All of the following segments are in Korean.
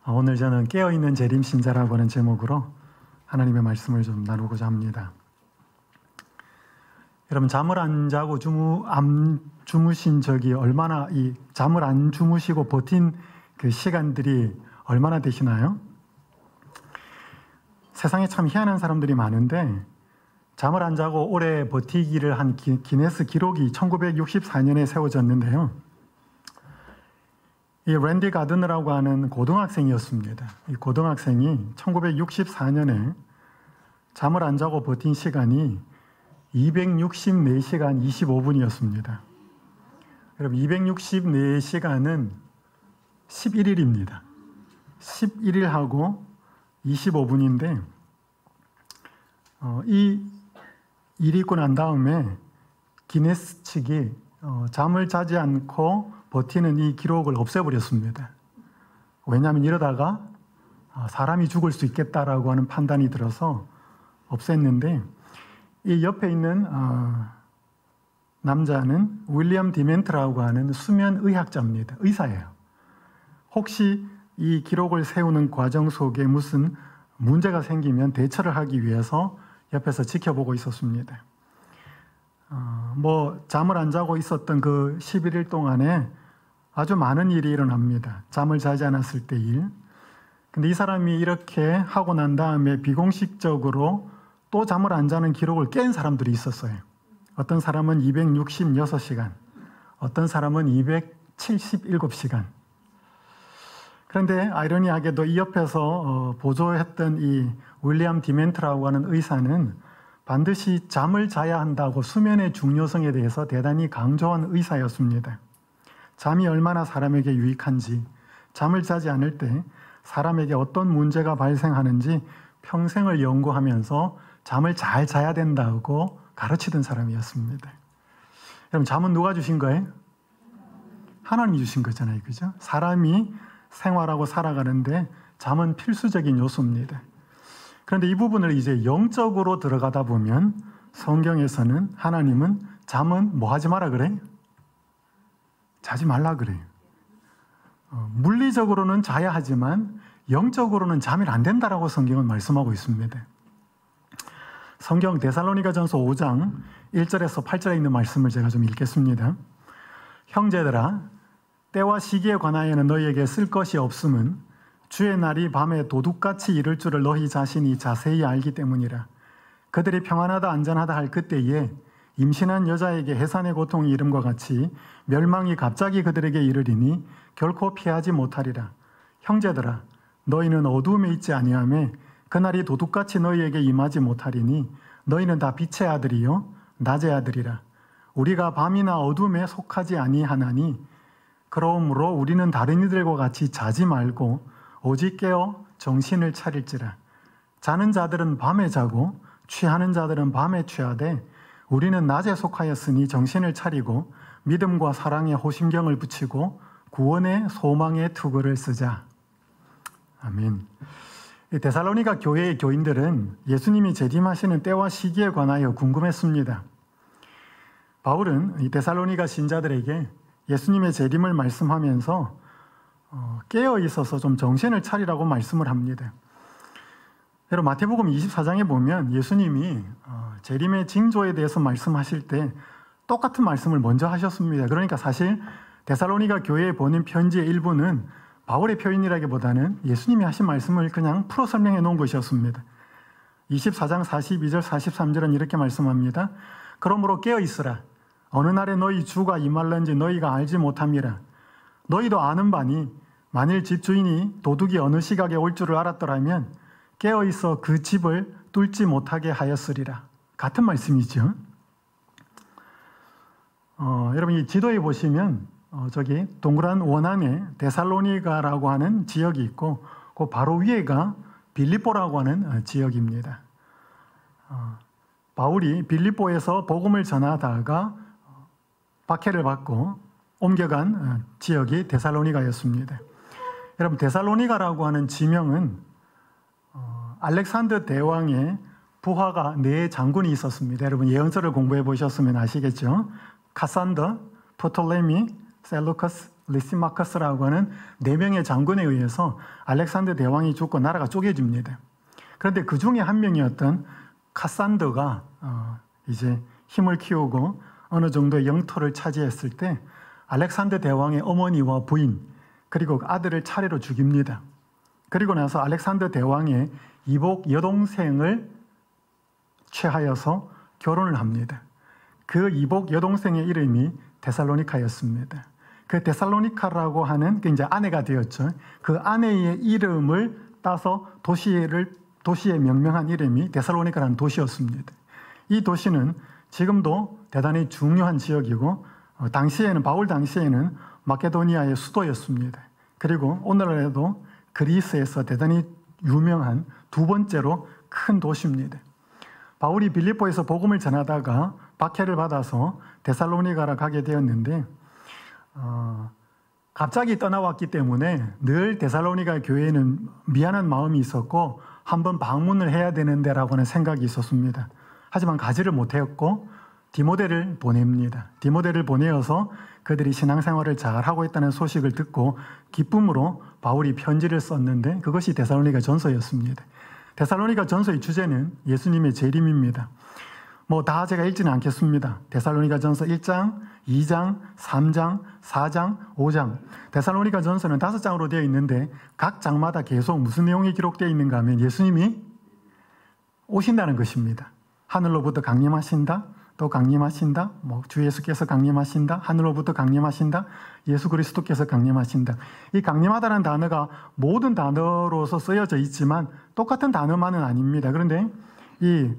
오늘 저는 깨어있는 재림신자라고 하는 제목으로 하나님의 말씀을 좀 나누고자 합니다. 여러분, 잠을 안 자고 주무신 적이 얼마나, 이 잠을 안 주무시고 버틴 그 시간들이 얼마나 되시나요? 세상에 참 희한한 사람들이 많은데 잠을 안 자고 오래 버티기를 한 기네스 기록이 1964년에 세워졌는데요. 이 랜디 가드너라고 하는 고등학생이었습니다. 이 고등학생이 1964년에 잠을 안 자고 버틴 시간이 264시간 25분이었습니다. 여러분, 264시간은 11일입니다. 11일하고 25분인데 이 일이 있고 난 다음에 기네스 측이 잠을 자지 않고 버티는 이 기록을 없애버렸습니다. 왜냐하면 이러다가 사람이 죽을 수 있겠다라고 하는 판단이 들어서 없앴는데, 이 옆에 있는 남자는 윌리엄 디멘트라고 하는 수면의학자입니다. 의사예요. 혹시 이 기록을 세우는 과정 속에 무슨 문제가 생기면 대처를 하기 위해서 옆에서 지켜보고 있었습니다. 잠을 안 자고 있었던 그 11일 동안에 아주 많은 일이 일어납니다. 잠을 자지 않았을 때 일. 근데 이 사람이 이렇게 하고 난 다음에 비공식적으로 또 잠을 안 자는 기록을 깬 사람들이 있었어요. 어떤 사람은 266시간, 어떤 사람은 277시간. 그런데 아이러니하게도 이 옆에서 보조했던 이 윌리엄 디멘트라고 하는 의사는 반드시 잠을 자야 한다고 수면의 중요성에 대해서 대단히 강조한 의사였습니다. 잠이 얼마나 사람에게 유익한지, 잠을 자지 않을 때 사람에게 어떤 문제가 발생하는지 평생을 연구하면서 잠을 잘 자야 된다고 가르치던 사람이었습니다. 여러분, 잠은 누가 주신 거예요? 하나님이 주신 거잖아요, 그죠? 사람이 생활하고 살아가는데 잠은 필수적인 요소입니다. 그런데 이 부분을 이제 영적으로 들어가다 보면 성경에서는 하나님은 잠은 뭐 하지 마라 그래요? 자지 말라 그래요. 물리적으로는 자야 하지만 영적으로는 잠이 안 된다라고 성경은 말씀하고 있습니다. 성경 데살로니가전서 5장 1절에서 8절에 있는 말씀을 제가 좀 읽겠습니다. 형제들아, 때와 시기에 관하여는 너희에게 쓸 것이 없음은 주의 날이 밤에 도둑같이 이를 줄을 너희 자신이 자세히 알기 때문이라. 그들이 평안하다 안전하다 할 그때에 임신한 여자에게 해산의 고통이 이름과 같이 멸망이 갑자기 그들에게 이르리니 결코 피하지 못하리라. 형제들아, 너희는 어두움에 있지 아니하며 그날이 도둑같이 너희에게 임하지 못하리니 너희는 다 빛의 아들이요 낮의 아들이라. 우리가 밤이나 어둠에 속하지 아니하나니 그러므로 우리는 다른 이들과 같이 자지 말고 오직 깨어 정신을 차릴지라. 자는 자들은 밤에 자고 취하는 자들은 밤에 취하되 우리는 낮에 속하였으니 정신을 차리고 믿음과 사랑에 호심경을 붙이고 구원의 소망의 투구를 쓰자. 아멘. 데살로니가 교회의 교인들은 예수님이 재림하시는 때와 시기에 관하여 궁금했습니다. 바울은 이 데살로니가 신자들에게 예수님의 재림을 말씀하면서 깨어 있어서 좀 정신을 차리라고 말씀을 합니다. 여러분, 마태복음 24장에 보면 예수님이 재림의 징조에 대해서 말씀하실 때 똑같은 말씀을 먼저 하셨습니다. 그러니까 사실 데살로니가 교회에 보낸 편지의 일부는 바울의 표현이라기보다는 예수님이 하신 말씀을 그냥 풀어 설명해 놓은 것이었습니다. 24장 42절 43절은 이렇게 말씀합니다. 그러므로 깨어 있으라. 어느 날에 너희 주가 임할런지 너희가 알지 못함이라. 너희도 아는 바니 만일 집주인이 도둑이 어느 시각에 올 줄을 알았더라면 깨어 있어 그 집을 뚫지 못하게 하였으리라. 같은 말씀이죠. 여러분, 이 지도에 보시면 저기 동그란 원 안에 데살로니가라고 하는 지역이 있고 그 바로 위에가 빌립보라고 하는 지역입니다. 바울이 빌립보에서 복음을 전하다가 박해를 받고 옮겨간 지역이 데살로니가였습니다. 여러분, 데살로니가라고 하는 지명은 알렉산더 대왕의 부하가 4장군이 있었습니다. 여러분, 예언서를 공부해 보셨으면 아시겠죠? 카산더, 프톨레미, 셀루커스, 리시마커스라고 하는 4명의 장군에 의해서 알렉산더 대왕이 죽고 나라가 쪼개집니다. 그런데 그 중에 한 명이었던 카산더가 이제 힘을 키우고 어느 정도의 영토를 차지했을 때 알렉산더 대왕의 어머니와 부인 그리고 아들을 차례로 죽입니다. 그리고 나서 알렉산더 대왕의 이복 여동생을 취하여서 결혼을 합니다. 그 이복 여동생의 이름이 데살로니카였습니다. 그 데살로니카라고 하는 그 이제 아내가 되었죠. 그 아내의 이름을 따서 도시에 명명한 이름이 데살로니카라는 도시였습니다. 이 도시는 지금도 대단히 중요한 지역이고 바울 당시에는 마케도니아의 수도였습니다. 그리고 오늘날에도 그리스에서 대단히 유명한 2번째로 큰 도시입니다. 바울이 빌립보에서 복음을 전하다가 박해를 받아서 데살로니가로 가게 되었는데 갑자기 떠나왔기 때문에 늘 데살로니가 교회에는 미안한 마음이 있었고 한번 방문을 해야 되는데 라고 하는 생각이 있었습니다. 하지만 가지를 못했고 디모데를 보냅니다. 디모데를 보내어서 그들이 신앙생활을 잘하고 있다는 소식을 듣고 기쁨으로 바울이 편지를 썼는데 그것이 데살로니가 전서였습니다. 데살로니가 전서의 주제는 예수님의 재림입니다. 다 제가 읽지는 않겠습니다. 데살로니가 전서 1장, 2장, 3장, 4장, 5장. 데살로니가 전서는 5장으로 되어 있는데 각 장마다 계속 무슨 내용이 기록되어 있는가 하면 예수님이 오신다는 것입니다. 하늘로부터 강림하신다. 또 강림하신다. 주 예수께서 강림하신다. 하늘로부터 강림하신다. 예수 그리스도께서 강림하신다. 이 강림하다는 단어가 모든 단어로서 쓰여져 있지만 똑같은 단어만은 아닙니다. 그런데 이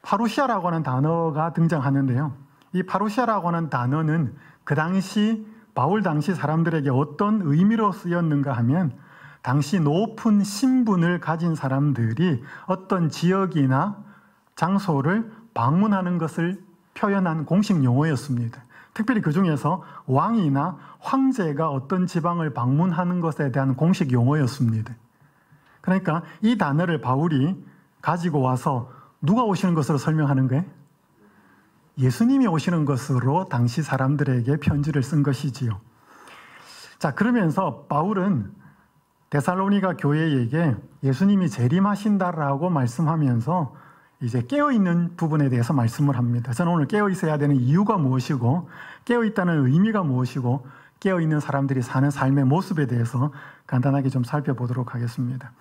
파루시아라고 하는 단어가 등장하는데요. 이 파루시아라고 하는 단어는 그 당시 바울 당시 사람들에게 어떤 의미로 쓰였는가 하면 당시 높은 신분을 가진 사람들이 어떤 지역이나 장소를 방문하는 것을 표현한 공식 용어였습니다. 특별히 그 중에서 왕이나 황제가 어떤 지방을 방문하는 것에 대한 공식 용어였습니다. 그러니까 이 단어를 바울이 가지고 와서 누가 오시는 것으로 설명하는 거예요? 예수님이 오시는 것으로 당시 사람들에게 편지를 쓴 것이지요. 자, 그러면서 바울은 데살로니가 교회에게 예수님이 재림하신다라고 말씀하면서 이제 깨어있는 부분에 대해서 말씀을 합니다. 저는 오늘 깨어있어야 되는 이유가 무엇이고 깨어있다는 의미가 무엇이고 깨어있는 사람들이 사는 삶의 모습에 대해서 간단하게 좀 살펴보도록 하겠습니다.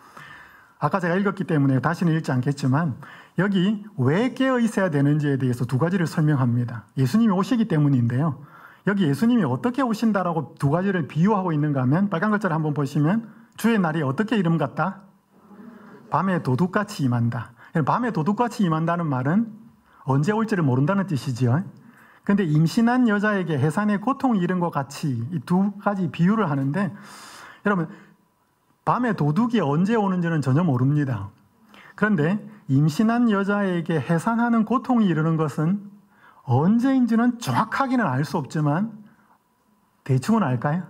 아까 제가 읽었기 때문에 다시는 읽지 않겠지만 여기 왜 깨어있어야 되는지에 대해서 2가지를 설명합니다. 예수님이 오시기 때문인데요. 여기 예수님이 어떻게 오신다라고 2가지를 비유하고 있는가 하면 빨간 글자를 한번 보시면 주의 날이 어떻게 이름 같다? 밤에 도둑같이 임한다. 밤에 도둑같이 임한다는 말은 언제 올지를 모른다는 뜻이지요. 그런데 임신한 여자에게 해산의 고통이 이른 것 같이 이 2가지 비유를 하는데 여러분 밤에 도둑이 언제 오는지는 전혀 모릅니다. 그런데 임신한 여자에게 해산하는 고통이 이르는 것은 언제인지는 정확하게는 알 수 없지만 대충은 알까요?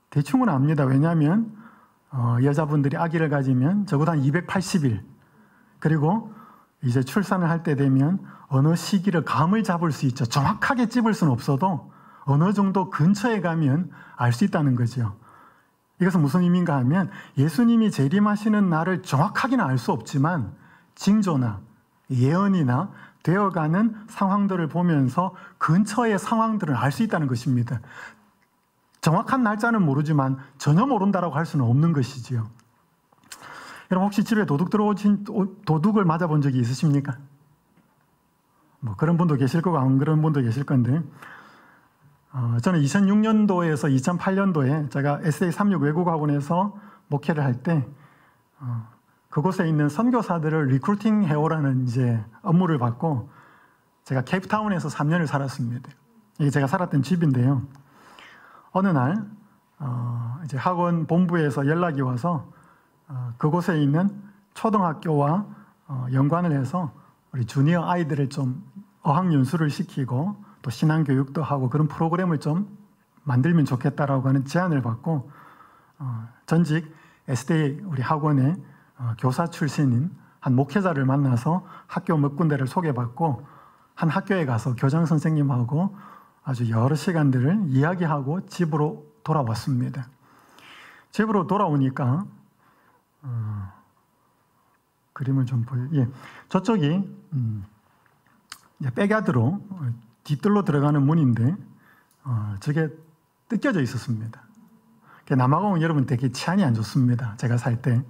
대충은 압니다. 왜냐하면 여자분들이 아기를 가지면 적어도 한 280일 그리고 이제 출산을 할 때 되면 어느 시기를 감을 잡을 수 있죠. 정확하게 찝을 수는 없어도 어느 정도 근처에 가면 알 수 있다는 거죠. 이것은 무슨 의미인가 하면 예수님이 재림하시는 날을 정확하게는 알 수 없지만 징조나 예언이나 되어가는 상황들을 보면서 근처의 상황들을 알 수 있다는 것입니다. 정확한 날짜는 모르지만 전혀 모른다라고 할 수는 없는 것이지요. 여러분 혹시 집에 도둑을 맞아본 적이 있으십니까? 그런 분도 계실 거고 안 그런 분도 계실 건데 저는 2006년도에서 2008년도에 제가 SA36 외국학원에서 목회를 할 때 그곳에 있는 선교사들을 리크루팅 해오라는 이제 업무를 받고 제가 케이프타운에서 3년을 살았습니다. 이게 제가 살았던 집인데요. 어느 날 이제 학원 본부에서 연락이 와서 그곳에 있는 초등학교와 연관을 해서 우리 주니어 아이들을 좀 어학연수를 시키고 또 신앙교육도 하고 그런 프로그램을 좀 만들면 좋겠다라고 하는 제안을 받고 전직 SDA 우리 학원의 교사 출신인 한 목회자를 만나서 학교 몇 군데를 소개받고 한 학교에 가서 교장 선생님하고 아주 여러 시간들을 이야기하고 집으로 돌아왔습니다. 집으로 돌아오니까 그림을 좀 저쪽이 이제 백야드로 뒤뜰로 들어가는 문인데 저게 뜯겨져 있었습니다. 남아공은 여러분 되게 치안이 안 좋습니다. 제가 살 때.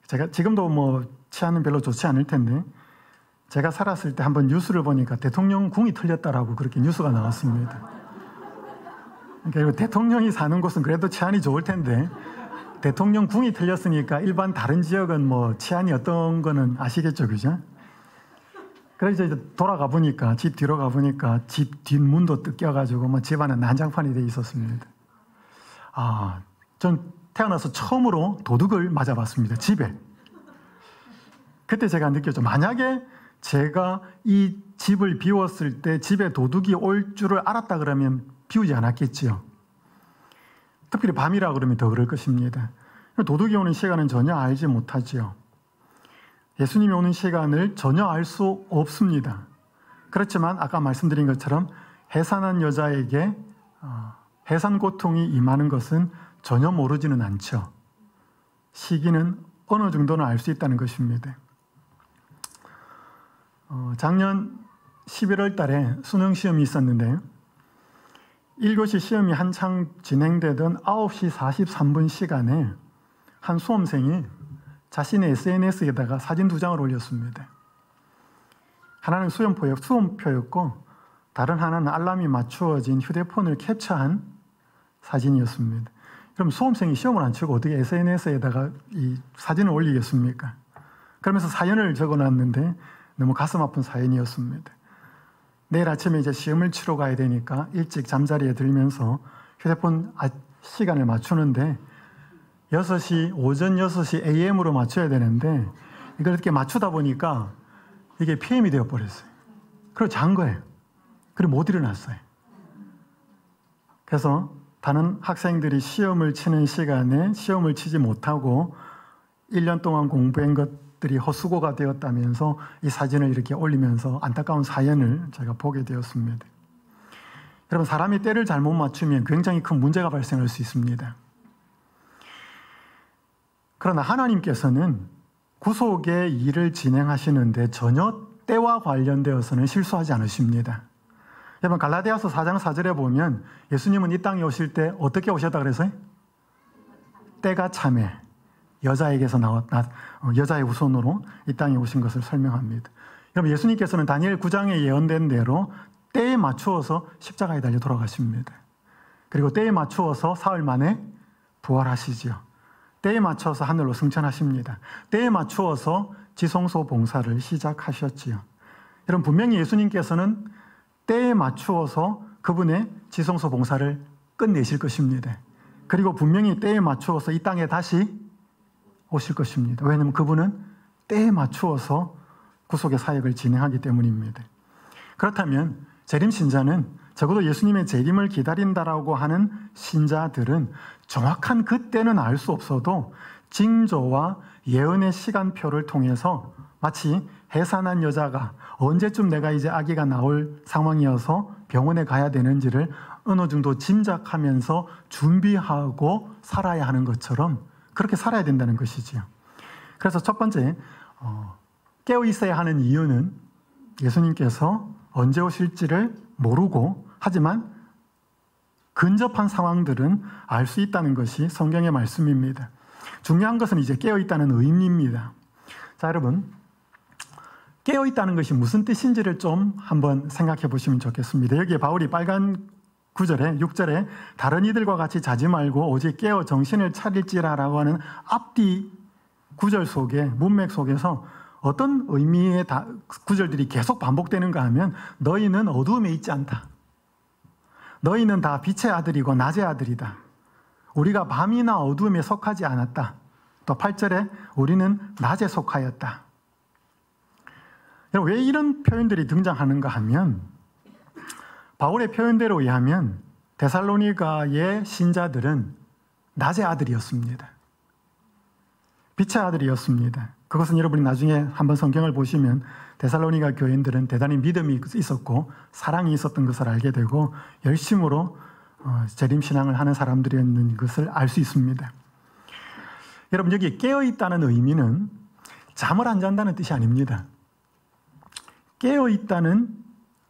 제가 지금도 뭐 치안은 별로 좋지 않을 텐데 제가 살았을 때 한번 뉴스를 보니까 대통령 궁이 틀렸다라고 그렇게 뉴스가 나왔습니다. 그러니까 대통령이 사는 곳은 그래도 치안이 좋을 텐데 대통령 궁이 틀렸으니까 일반 다른 지역은 뭐 치안이 어떤 거는 아시겠죠, 그죠? 그래서 이제 돌아가 보니까 집 뒤로 가 보니까 집 뒷문도 뜯겨가지고 뭐 집안에 난장판이 돼 있었습니다. 전 태어나서 처음으로 도둑을 맞아봤습니다. 집에. 그때 제가 느꼈죠. 만약에 제가 이 집을 비웠을 때 집에 도둑이 올 줄을 알았다 그러면 비우지 않았겠지요. 특별히 밤이라 그러면 더 그럴 것입니다. 도둑이 오는 시간은 전혀 알지 못하지요. 예수님이 오는 시간을 전혀 알 수 없습니다. 그렇지만 아까 말씀드린 것처럼 해산한 여자에게 해산 고통이 임하는 것은 전혀 모르지는 않죠. 시기는 어느 정도는 알 수 있다는 것입니다. 작년 11월 달에 수능 시험이 있었는데 1교시 시험이 한창 진행되던 9시 43분 시간에 한 수험생이 자신의 SNS에다가 사진 2장을 올렸습니다. 하나는 수험표였고 다른 하나는 알람이 맞추어진 휴대폰을 캡처한 사진이었습니다. 그럼 수험생이 시험을 안 치고 어떻게 SNS에다가 이 사진을 올리겠습니까? 그러면서 사연을 적어놨는데 너무 가슴 아픈 사연이었습니다. 내일 아침에 이제 시험을 치러 가야 되니까 일찍 잠자리에 들면서 휴대폰 시간을 맞추는데 6시, 오전 6시 AM으로 맞춰야 되는데 이걸 이렇게 맞추다 보니까 이게 PM이 되어버렸어요. 그리고 잔 거예요. 그리고 못 일어났어요. 그래서 다른 학생들이 시험을 치는 시간에 시험을 치지 못하고 1년 동안 공부한 것들이 헛수고가 되었다면서 이 사진을 이렇게 올리면서 안타까운 사연을 제가 보게 되었습니다. 여러분, 사람이 때를 잘못 맞추면 굉장히 큰 문제가 발생할 수 있습니다. 그러나 하나님께서는 구속의 일을 진행하시는데 전혀 때와 관련되어서는 실수하지 않으십니다. 여러분, 갈라디아서 4장 4절에 보면 예수님은 이 땅에 오실 때 어떻게 오셨다 그래서요? 때가 참에 여자에게서 여자의 후손으로 이 땅에 오신 것을 설명합니다. 여러분, 예수님께서는 다니엘 9장에 예언된 대로 때에 맞추어서 십자가에 달려 돌아가십니다. 그리고 때에 맞추어서 사흘 만에 부활하시지요. 때에 맞춰서 하늘로 승천하십니다. 때에 맞추어서 지성소 봉사를 시작하셨지요. 여러분, 분명히 예수님께서는 때에 맞추어서 그분의 지성소 봉사를 끝내실 것입니다. 그리고 분명히 때에 맞추어서 이 땅에 다시 오실 것입니다. 왜냐하면 그분은 때에 맞추어서 구속의 사역을 진행하기 때문입니다. 그렇다면 재림신자는 적어도 예수님의 재림을 기다린다라고 하는 신자들은 정확한 그때는 알 수 없어도 징조와 예언의 시간표를 통해서 마치 해산한 여자가 언제쯤 내가 이제 아기가 나올 상황이어서 병원에 가야 되는지를 어느 정도 짐작하면서 준비하고 살아야 하는 것처럼 그렇게 살아야 된다는 것이지요. 그래서 첫 번째, 깨어 있어야 하는 이유는 예수님께서 언제 오실지를 모르고 하지만 근접한 상황들은 알 수 있다는 것이 성경의 말씀입니다. 중요한 것은 이제 깨어 있다는 의미입니다. 자, 여러분, 깨어 있다는 것이 무슨 뜻인지를 좀 한번 생각해 보시면 좋겠습니다. 여기에 바울이 빨간 9절에 6절에 다른 이들과 같이 자지 말고 오직 깨어 정신을 차릴지라라고 하는 앞뒤 구절 속에 문맥 속에서 어떤 의미의 구절들이 계속 반복되는가 하면 너희는 어두움에 있지 않다. 너희는 다 빛의 아들이고 낮의 아들이다. 우리가 밤이나 어두움에 속하지 않았다. 또 8절에 우리는 낮에 속하였다. 왜 이런 표현들이 등장하는가 하면 바울의 표현대로 의하면 데살로니가의 신자들은 낮의 아들이었습니다. 빛의 아들이었습니다. 그것은 여러분이 나중에 한번 성경을 보시면 데살로니가 교인들은 대단히 믿음이 있었고 사랑이 있었던 것을 알게 되고 열심으로 재림신앙을 하는 사람들이었는 것을 알 수 있습니다. 여러분, 여기 깨어있다는 의미는 잠을 안 잔다는 뜻이 아닙니다. 깨어있다는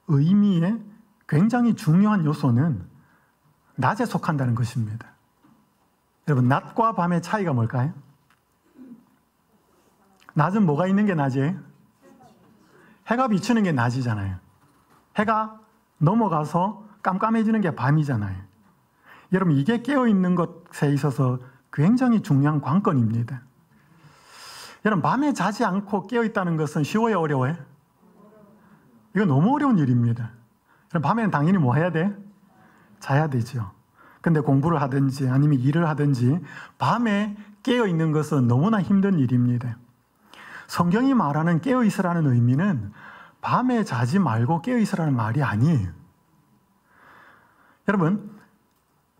의미의 굉장히 중요한 요소는 낮에 속한다는 것입니다. 여러분, 낮과 밤의 차이가 뭘까요? 낮은 뭐가 있는 게 낮이에요? 해가 비추는 게 낮이잖아요. 해가 넘어가서 깜깜해지는 게 밤이잖아요. 여러분, 이게 깨어있는 것에 있어서 굉장히 중요한 관건입니다. 여러분, 밤에 자지 않고 깨어있다는 것은 쉬워요, 어려워요? 이거 너무 어려운 일입니다. 그럼 밤에는 당연히 뭐 해야 돼? 자야 되죠. 근데 공부를 하든지 아니면 일을 하든지 밤에 깨어있는 것은 너무나 힘든 일입니다. 성경이 말하는 깨어있으라는 의미는 밤에 자지 말고 깨어있으라는 말이 아니에요. 여러분,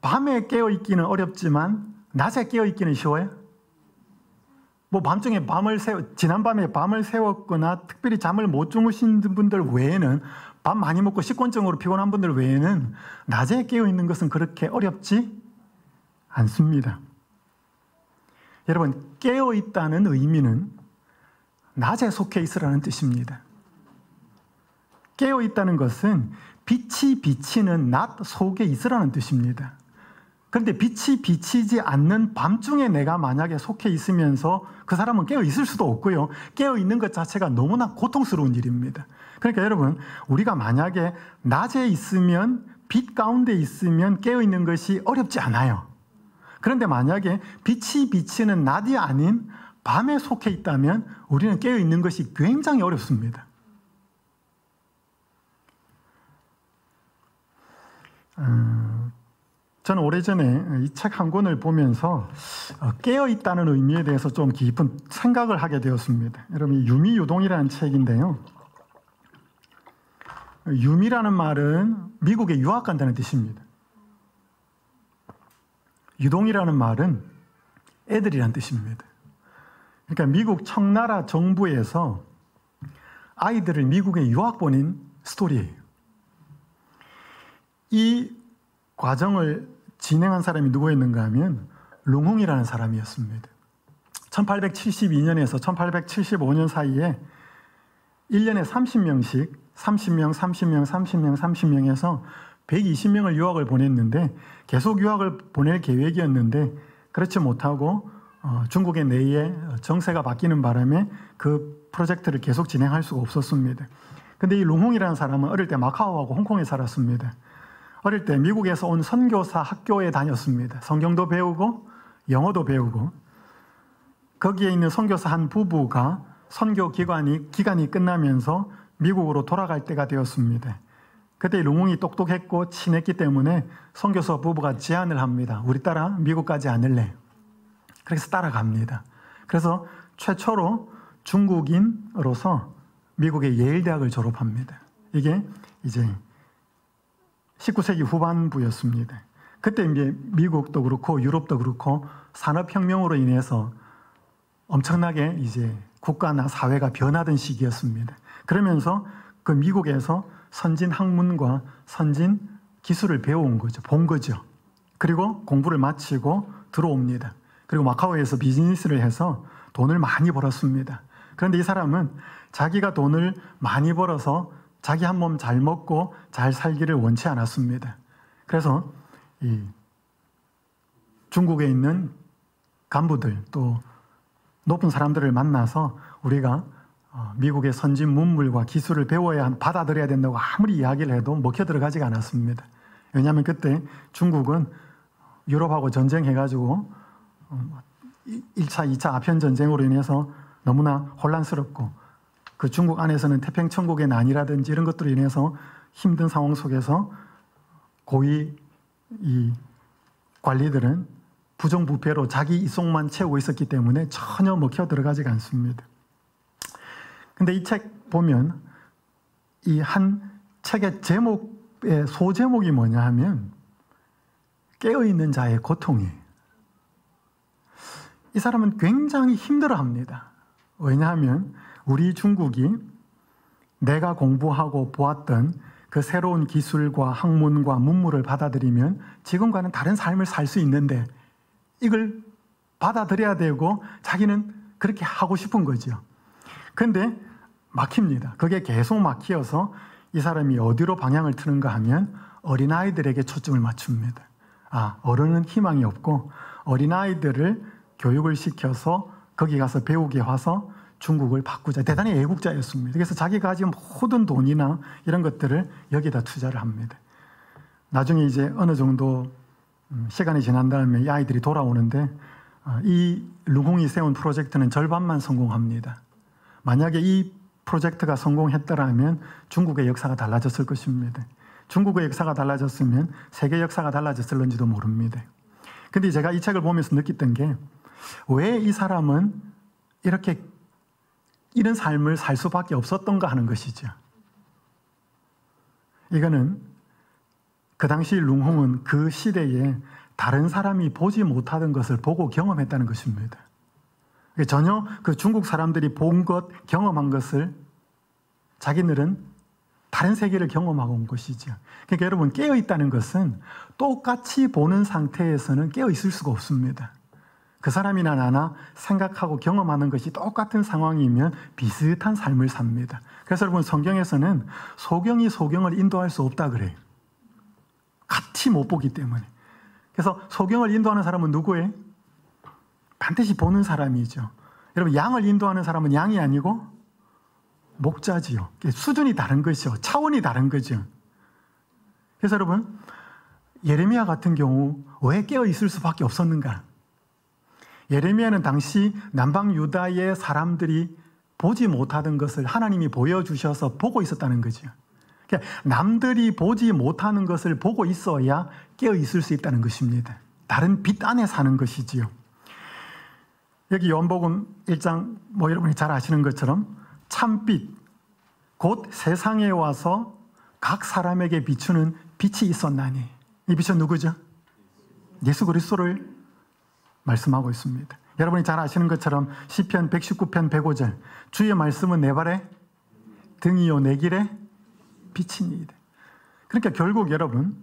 밤에 깨어있기는 어렵지만 낮에 깨어있기는 쉬워요? 뭐 밤중에 지난밤에 밤을 새웠거나 특별히 잠을 못 주무신 분들 외에는, 밥 많이 먹고 식곤증으로 피곤한 분들 외에는 낮에 깨어있는 것은 그렇게 어렵지 않습니다. 여러분, 깨어있다는 의미는 낮에 속해 있으라는 뜻입니다. 깨어있다는 것은 빛이 비치는 낮 속에 있으라는 뜻입니다. 그런데 빛이 비치지 않는 밤중에 내가 만약에 속해 있으면서 그 사람은 깨어 있을 수도 없고요. 깨어 있는 것 자체가 너무나 고통스러운 일입니다. 그러니까 여러분, 우리가 만약에 낮에 있으면, 빛 가운데 있으면 깨어 있는 것이 어렵지 않아요. 그런데 만약에 빛이 비치는 낮이 아닌 밤에 속해 있다면 우리는 깨어 있는 것이 굉장히 어렵습니다. 저는 오래전에 이 책 한 권을 보면서 깨어있다는 의미에 대해서 좀 깊은 생각을 하게 되었습니다. 여러분, 이 유미유동이라는 책인데요. 유미라는 말은 미국에 유학 간다는 뜻입니다. 유동이라는 말은 애들이라는 뜻입니다. 그러니까 미국 청나라 정부에서 아이들을 미국에 유학 보낸 스토리예요. 이 과정을 진행한 사람이 누구였는가 하면 룽홍이라는 사람이었습니다. 1872년에서 1875년 사이에 1년에 30명에서 120명을 유학을 보냈는데, 계속 유학을 보낼 계획이었는데 그렇지 못하고 중국의 내에 정세가 바뀌는 바람에 그 프로젝트를 계속 진행할 수가 없었습니다. 근데 이 룽홍이라는 사람은 어릴 때 마카오하고 홍콩에 살았습니다. 어릴 때 미국에서 온 선교사 학교에 다녔습니다. 성경도 배우고 영어도 배우고, 거기에 있는 선교사 한 부부가 선교 기간이 끝나면서 미국으로 돌아갈 때가 되었습니다. 그때 룽홍이 똑똑했고 친했기 때문에 선교사 부부가 제안을 합니다. 우리 딸아, 미국 가지 않을래? 그래서 따라갑니다. 그래서 최초로 중국인으로서 미국의 예일 대학을 졸업합니다. 이게 이제 19세기 후반부였습니다. 그때 이제 미국도 그렇고 유럽도 그렇고 산업혁명으로 인해서 엄청나게 이제 국가나 사회가 변하던 시기였습니다. 그러면서 그 미국에서 선진 학문과 선진 기술을 배워온 거죠. 본 거죠. 그리고 공부를 마치고 들어옵니다. 그리고 마카오에서 비즈니스를 해서 돈을 많이 벌었습니다. 그런데 이 사람은 자기가 돈을 많이 벌어서 자기 한 몸 잘 먹고 잘 살기를 원치 않았습니다. 그래서 이 중국에 있는 간부들 또 높은 사람들을 만나서 우리가 미국의 선진 문물과 기술을 받아들여야 된다고 아무리 이야기를 해도 먹혀 들어가지가 않았습니다. 왜냐하면 그때 중국은 유럽하고 전쟁해가지고 1차, 2차 아편 전쟁으로 인해서 너무나 혼란스럽고, 그 중국 안에서는 태평천국의 난이라든지 이런 것들로 인해서 힘든 상황 속에서 고위 이 관리들은 부정부패로 자기 이속만 채우고 있었기 때문에 전혀 먹혀 들어가지가 않습니다. 근데 이 책 보면 이 한 책의 제목의 소제목이 뭐냐 하면 깨어있는 자의 고통이에요. 이 사람은 굉장히 힘들어합니다. 왜냐하면 우리 중국이 내가 공부하고 보았던 그 새로운 기술과 학문과 문물을 받아들이면 지금과는 다른 삶을 살 수 있는데 이걸 받아들여야 되고 자기는 그렇게 하고 싶은 거죠. 근데 막힙니다. 그게 계속 막혀서 이 사람이 어디로 방향을 트는가 하면 어린아이들에게 초점을 맞춥니다. 어른은 희망이 없고 어린아이들을 교육을 시켜서 거기 가서 배우게 와서 중국을 바꾸자. 대단히 애국자였습니다. 그래서 자기가 가진 모든 돈이나 이런 것들을 여기다 투자를 합니다. 나중에 이제 어느 정도 시간이 지난 다음에 이 아이들이 돌아오는데 이 룽홍이 세운 프로젝트는 절반만 성공합니다. 만약에 이 프로젝트가 성공했더라면 중국의 역사가 달라졌을 것입니다. 중국의 역사가 달라졌으면 세계 역사가 달라졌을런지도 모릅니다. 근데 제가 이 책을 보면서 느꼈던 게 왜 이 사람은 이런 삶을 살 수밖에 없었던가 하는 것이죠. 이거는 그 당시 룽홍은 그 시대에 다른 사람이 보지 못하던 것을 보고 경험했다는 것입니다. 전혀 그 중국 사람들이 본 것, 경험한 것을 자기들은 다른 세계를 경험하고 온 것이죠. 그러니까 여러분, 깨어있다는 것은 똑같이 보는 상태에서는 깨어있을 수가 없습니다. 그 사람이나 나나 생각하고 경험하는 것이 똑같은 상황이면 비슷한 삶을 삽니다. 그래서 여러분, 성경에서는 소경이 소경을 인도할 수 없다 그래요. 같이 못 보기 때문에. 그래서 소경을 인도하는 사람은 누구예요? 반드시 보는 사람이죠. 여러분, 양을 인도하는 사람은 양이 아니고 목자지요. 수준이 다른 것이죠. 차원이 다른 거죠. 그래서 여러분, 예레미야 같은 경우 왜 깨어 있을 수밖에 없었는가? 예레미야는 당시 남방 유다의 사람들이 보지 못하던 것을 하나님이 보여주셔서 보고 있었다는 거죠. 그러니까 남들이 보지 못하는 것을 보고 있어야 깨어 있을 수 있다는 것입니다. 다른 빛 안에 사는 것이지요. 여기 요한복음 1장 여러분이 잘 아시는 것처럼 참빛, 곧 세상에 와서 각 사람에게 비추는 빛이 있었나니. 이 빛은 누구죠? 예수 그리스도를 말씀하고 있습니다. 여러분이 잘 아시는 것처럼 시편 119편 105절 주의 말씀은 내 발에 등이요 내 길에 빛이니이다. 그러니까 결국 여러분,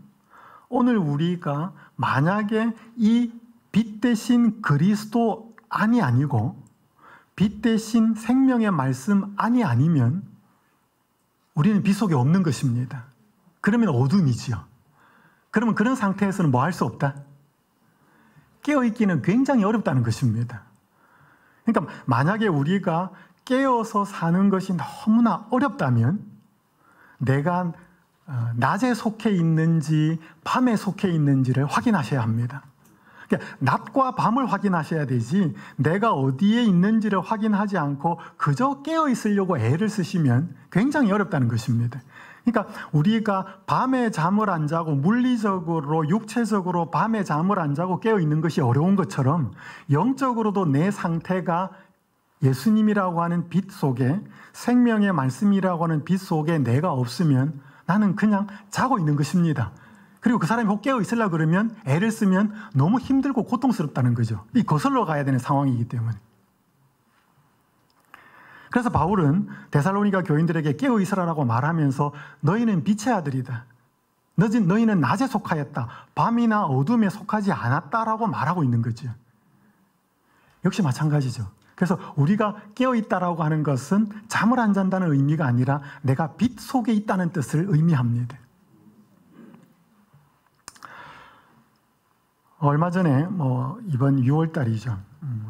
오늘 우리가 만약에 이 빛 대신 그리스도 안이 아니고 빛 대신 생명의 말씀 안이 아니면 우리는 빛 속에 없는 것입니다. 그러면 어둠이지요. 그러면 그런 상태에서는 뭐 할 수 없다? 깨어있기는 굉장히 어렵다는 것입니다. 그러니까 만약에 우리가 깨어서 사는 것이 너무나 어렵다면 내가 낮에 속해 있는지 밤에 속해 있는지를 확인하셔야 합니다. 그러니까 낮과 밤을 확인하셔야 되지 내가 어디에 있는지를 확인하지 않고 그저 깨어있으려고 애를 쓰시면 굉장히 어렵다는 것입니다. 그러니까 우리가 밤에 잠을 안 자고 물리적으로 육체적으로 밤에 잠을 안 자고 깨어있는 것이 어려운 것처럼 영적으로도 내 상태가 예수님이라고 하는 빛 속에 생명의 말씀이라고 하는 빛 속에 내가 없으면 나는 그냥 자고 있는 것입니다. 그리고 그 사람이 혹 깨어있으려고 그러면 애를 쓰면 너무 힘들고 고통스럽다는 거죠. 이 거슬러 가야 되는 상황이기 때문에. 그래서 바울은 데살로니가 교인들에게 깨어있으라고 말하면서 너희는 빛의 아들이다. 너희는 낮에 속하였다. 밤이나 어둠에 속하지 않았다라고 말하고 있는 거죠. 역시 마찬가지죠. 그래서 우리가 깨어있다라고 하는 것은 잠을 안 잔다는 의미가 아니라 내가 빛 속에 있다는 뜻을 의미합니다. 얼마 전에 이번 6월 달이죠.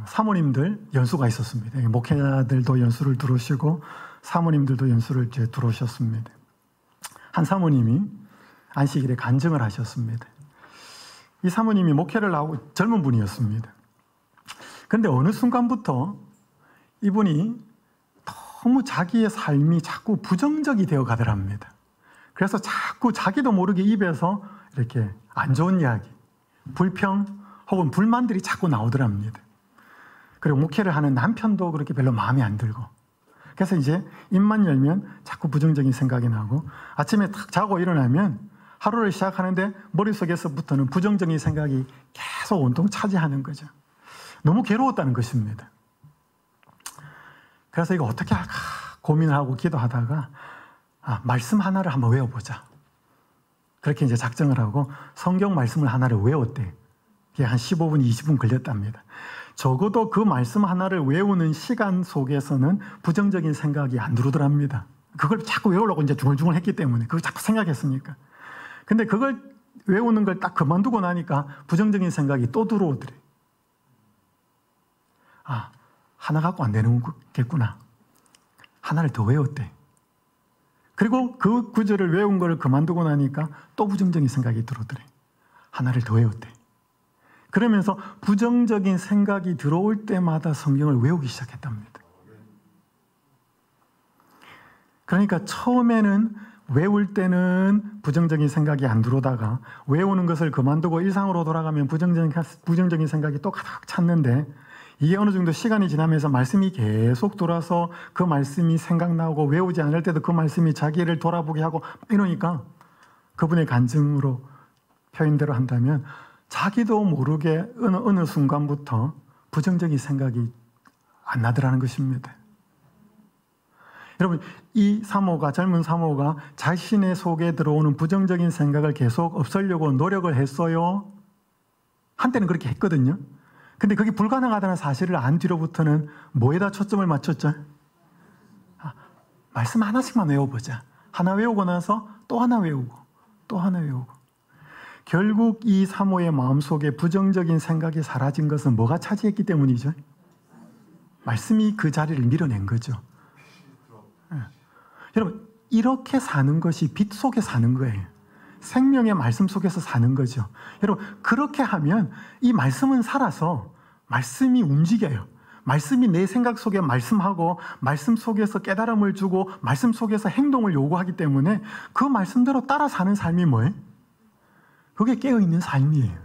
사모님들 연수가 있었습니다. 목회자들도 연수를 들어오시고 사모님들도 연수를 들어오셨습니다. 한 사모님이 안식일에 간증을 하셨습니다. 이 사모님이 목회를 나오고 젊은 분이었습니다. 그런데 어느 순간부터 이분이 너무 자기의 삶이 자꾸 부정적이 되어 가더랍니다. 그래서 자꾸 자기도 모르게 입에서 이렇게 안 좋은 이야기, 불평 혹은 불만들이 자꾸 나오더랍니다. 그리고 목회를 하는 남편도 그렇게 별로 마음에 안 들고. 그래서 이제 입만 열면 자꾸 부정적인 생각이 나고 아침에 탁 자고 일어나면 하루를 시작하는데 머릿속에서부터는 부정적인 생각이 계속 온통 차지하는 거죠. 너무 괴로웠다는 것입니다. 그래서 이거 어떻게 할까 고민을 하고 기도하다가 말씀 하나를 한번 외워보자. 그렇게 이제 작정을 하고 성경 말씀을 하나를 외웠대. 그게 한 15분, 20분 걸렸답니다. 적어도 그 말씀 하나를 외우는 시간 속에서는 부정적인 생각이 안 들어오더랍니다. 그걸 자꾸 외우려고 이제 중얼중얼 했기 때문에 그걸 자꾸 생각했으니까. 근데 그걸 외우는 걸 딱 그만두고 나니까 부정적인 생각이 또 들어오더래. 하나 갖고 안 되는 거겠구나. 하나를 더 외웠대. 그리고 그 구절을 외운 걸 그만두고 나니까 또 부정적인 생각이 들어오더래. 하나를 더 외웠대. 그러면서 부정적인 생각이 들어올 때마다 성경을 외우기 시작했답니다. 그러니까 처음에는 외울 때는 부정적인 생각이 안 들어오다가 외우는 것을 그만두고 일상으로 돌아가면 부정적인 생각이 또 가득 찼는데 이게 어느 정도 시간이 지나면서 말씀이 계속 돌아서 그 말씀이 생각나고 외우지 않을 때도 그 말씀이 자기를 돌아보게 하고 이러니까 그분의 간증으로 표현대로 한다면 자기도 모르게 어느 순간부터 부정적인 생각이 안 나더라는 것입니다. 여러분, 이 사모가, 젊은 사모가 자신의 속에 들어오는 부정적인 생각을 계속 없애려고 노력을 했어요. 한때는 그렇게 했거든요. 근데 그게 불가능하다는 사실을 안 뒤로부터는 뭐에다 초점을 맞췄죠? 말씀 하나씩만 외워보자. 하나 외우고 나서 또 하나 외우고 또 하나 외우고. 결국 이 사모의 마음속에 부정적인 생각이 사라진 것은 뭐가 차지했기 때문이죠? 말씀이 그 자리를 밀어낸 거죠. 여러분, 이렇게 사는 것이 빛 속에 사는 거예요. 생명의 말씀 속에서 사는 거죠. 여러분, 그렇게 하면 이 말씀은 살아서 말씀이 움직여요. 말씀이 내 생각 속에 말씀하고 말씀 속에서 깨달음을 주고 말씀 속에서 행동을 요구하기 때문에 그 말씀대로 따라 사는 삶이 뭐예요? 그게 깨어있는 삶이에요.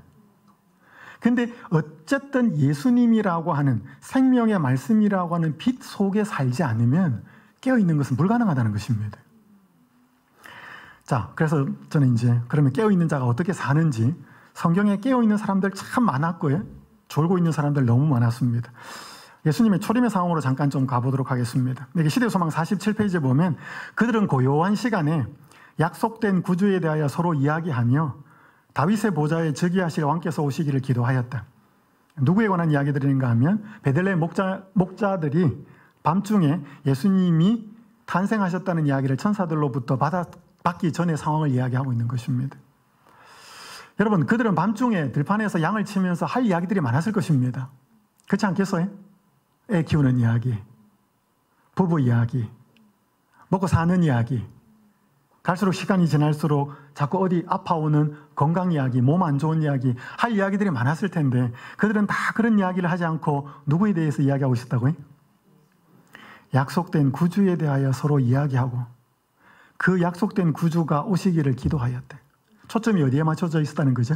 근데 어쨌든 예수님이라고 하는 생명의 말씀이라고 하는 빛 속에 살지 않으면 깨어있는 것은 불가능하다는 것입니다. 자, 그래서 저는 이제 그러면 깨어있는 자가 어떻게 사는지 성경에 깨어있는 사람들 참 많았고요. 졸고 있는 사람들 너무 많았습니다. 예수님의 초림의 상황으로 잠깐 좀 가보도록 하겠습니다. 여기 시대소망 47페이지에 보면 그들은 고요한 시간에 약속된 구주에 대하여 서로 이야기하며 다윗의 보좌에 즉위하실 왕께서 오시기를 기도하였다. 누구에 관한 이야기들인가 하면 베들레헴 목자들이 밤중에 예수님이 탄생하셨다는 이야기를 천사들로부터 받기 전의 상황을 이야기하고 있는 것입니다. 여러분, 그들은 밤중에 들판에서 양을 치면서 할 이야기들이 많았을 것입니다. 그렇지 않겠어요? 애 키우는 이야기, 부부 이야기, 먹고 사는 이야기, 갈수록 시간이 지날수록 자꾸 어디 아파오는 건강 이야기, 몸 안 좋은 이야기, 할 이야기들이 많았을 텐데 그들은 다 그런 이야기를 하지 않고 누구에 대해서 이야기하고 있었다고요? 약속된 구주에 대하여 서로 이야기하고 그 약속된 구주가 오시기를 기도하였대. 초점이 어디에 맞춰져 있었다는 거죠?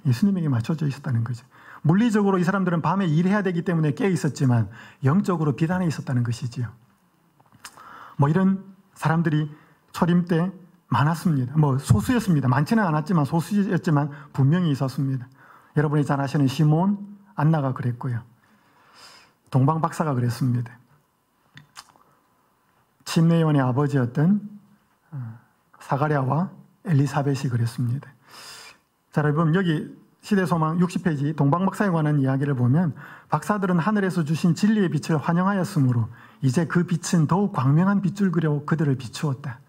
예수님에게 맞춰져 있었다는 거죠. 물리적으로 이 사람들은 밤에 일해야 되기 때문에 깨어 있었지만 영적으로 비단에 있었다는 것이지요. 이런 사람들이 초림 때 많았습니다. 소수였습니다. 많지는 않았지만 소수였지만 분명히 있었습니다. 여러분이 잘 아시는 시몬, 안나가 그랬고요. 동방 박사가 그랬습니다. 침례요한의 아버지였던 사가랴와 엘리사벳이 그랬습니다. 자, 여러분 여기 시대소망 60페이지 동방 박사에 관한 이야기를 보면 박사들은 하늘에서 주신 진리의 빛을 환영하였으므로 이제 그 빛은 더욱 광명한 빛줄 그려 그들을 비추었다.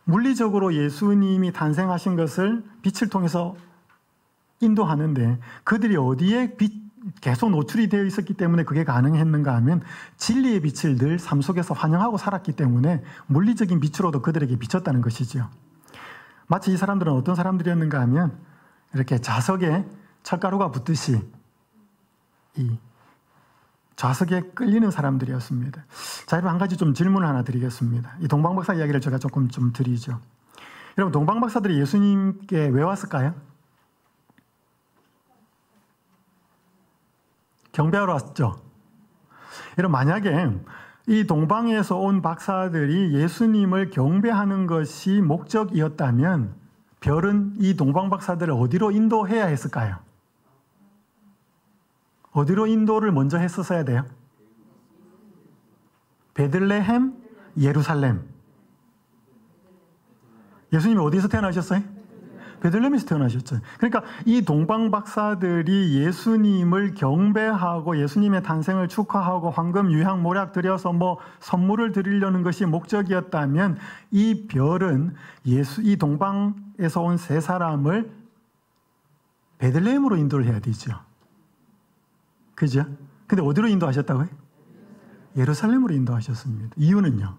물리적으로 예수님이 탄생하신 것을 빛을 통해서 인도하는데 그들이 어디에 계속 노출이 되어 있었기 때문에 그게 가능했는가 하면 진리의 빛을 늘 삶 속에서 환영하고 살았기 때문에 물리적인 빛으로도 그들에게 비쳤다는 것이죠. 마치 이 사람들은 어떤 사람들이었는가 하면 이렇게 자석에 철가루가 붙듯이 이 좌석에 끌리는 사람들이었습니다. 자, 여러분 한 가지 좀 질문을 하나 드리겠습니다. 이 동방박사 이야기를 제가 조금 좀 드리죠. 여러분, 동방박사들이 예수님께 왜 왔을까요? 경배하러 왔죠. 여러분, 만약에 이 동방에서 온 박사들이 예수님을 경배하는 것이 목적이었다면 별은 이 동방 박사들을 어디로 인도해야 했을까요? 어디로 인도를 먼저 했었어야 돼요? 베들레헴, 예루살렘. 예수님이 어디서 태어나셨어요? 베들레헴에서 태어나셨죠. 그러니까 이 동방 박사들이 예수님을 경배하고 예수님의 탄생을 축하하고 황금, 유향, 모략 드려서 뭐 선물을 드리려는 것이 목적이었다면 이 별은 이 동방에서 온 세 사람을 베들레헴으로 인도를 해야 되죠. 그죠? 근데 어디로 인도하셨다고요? 예루살렘으로 인도하셨습니다. 이유는요?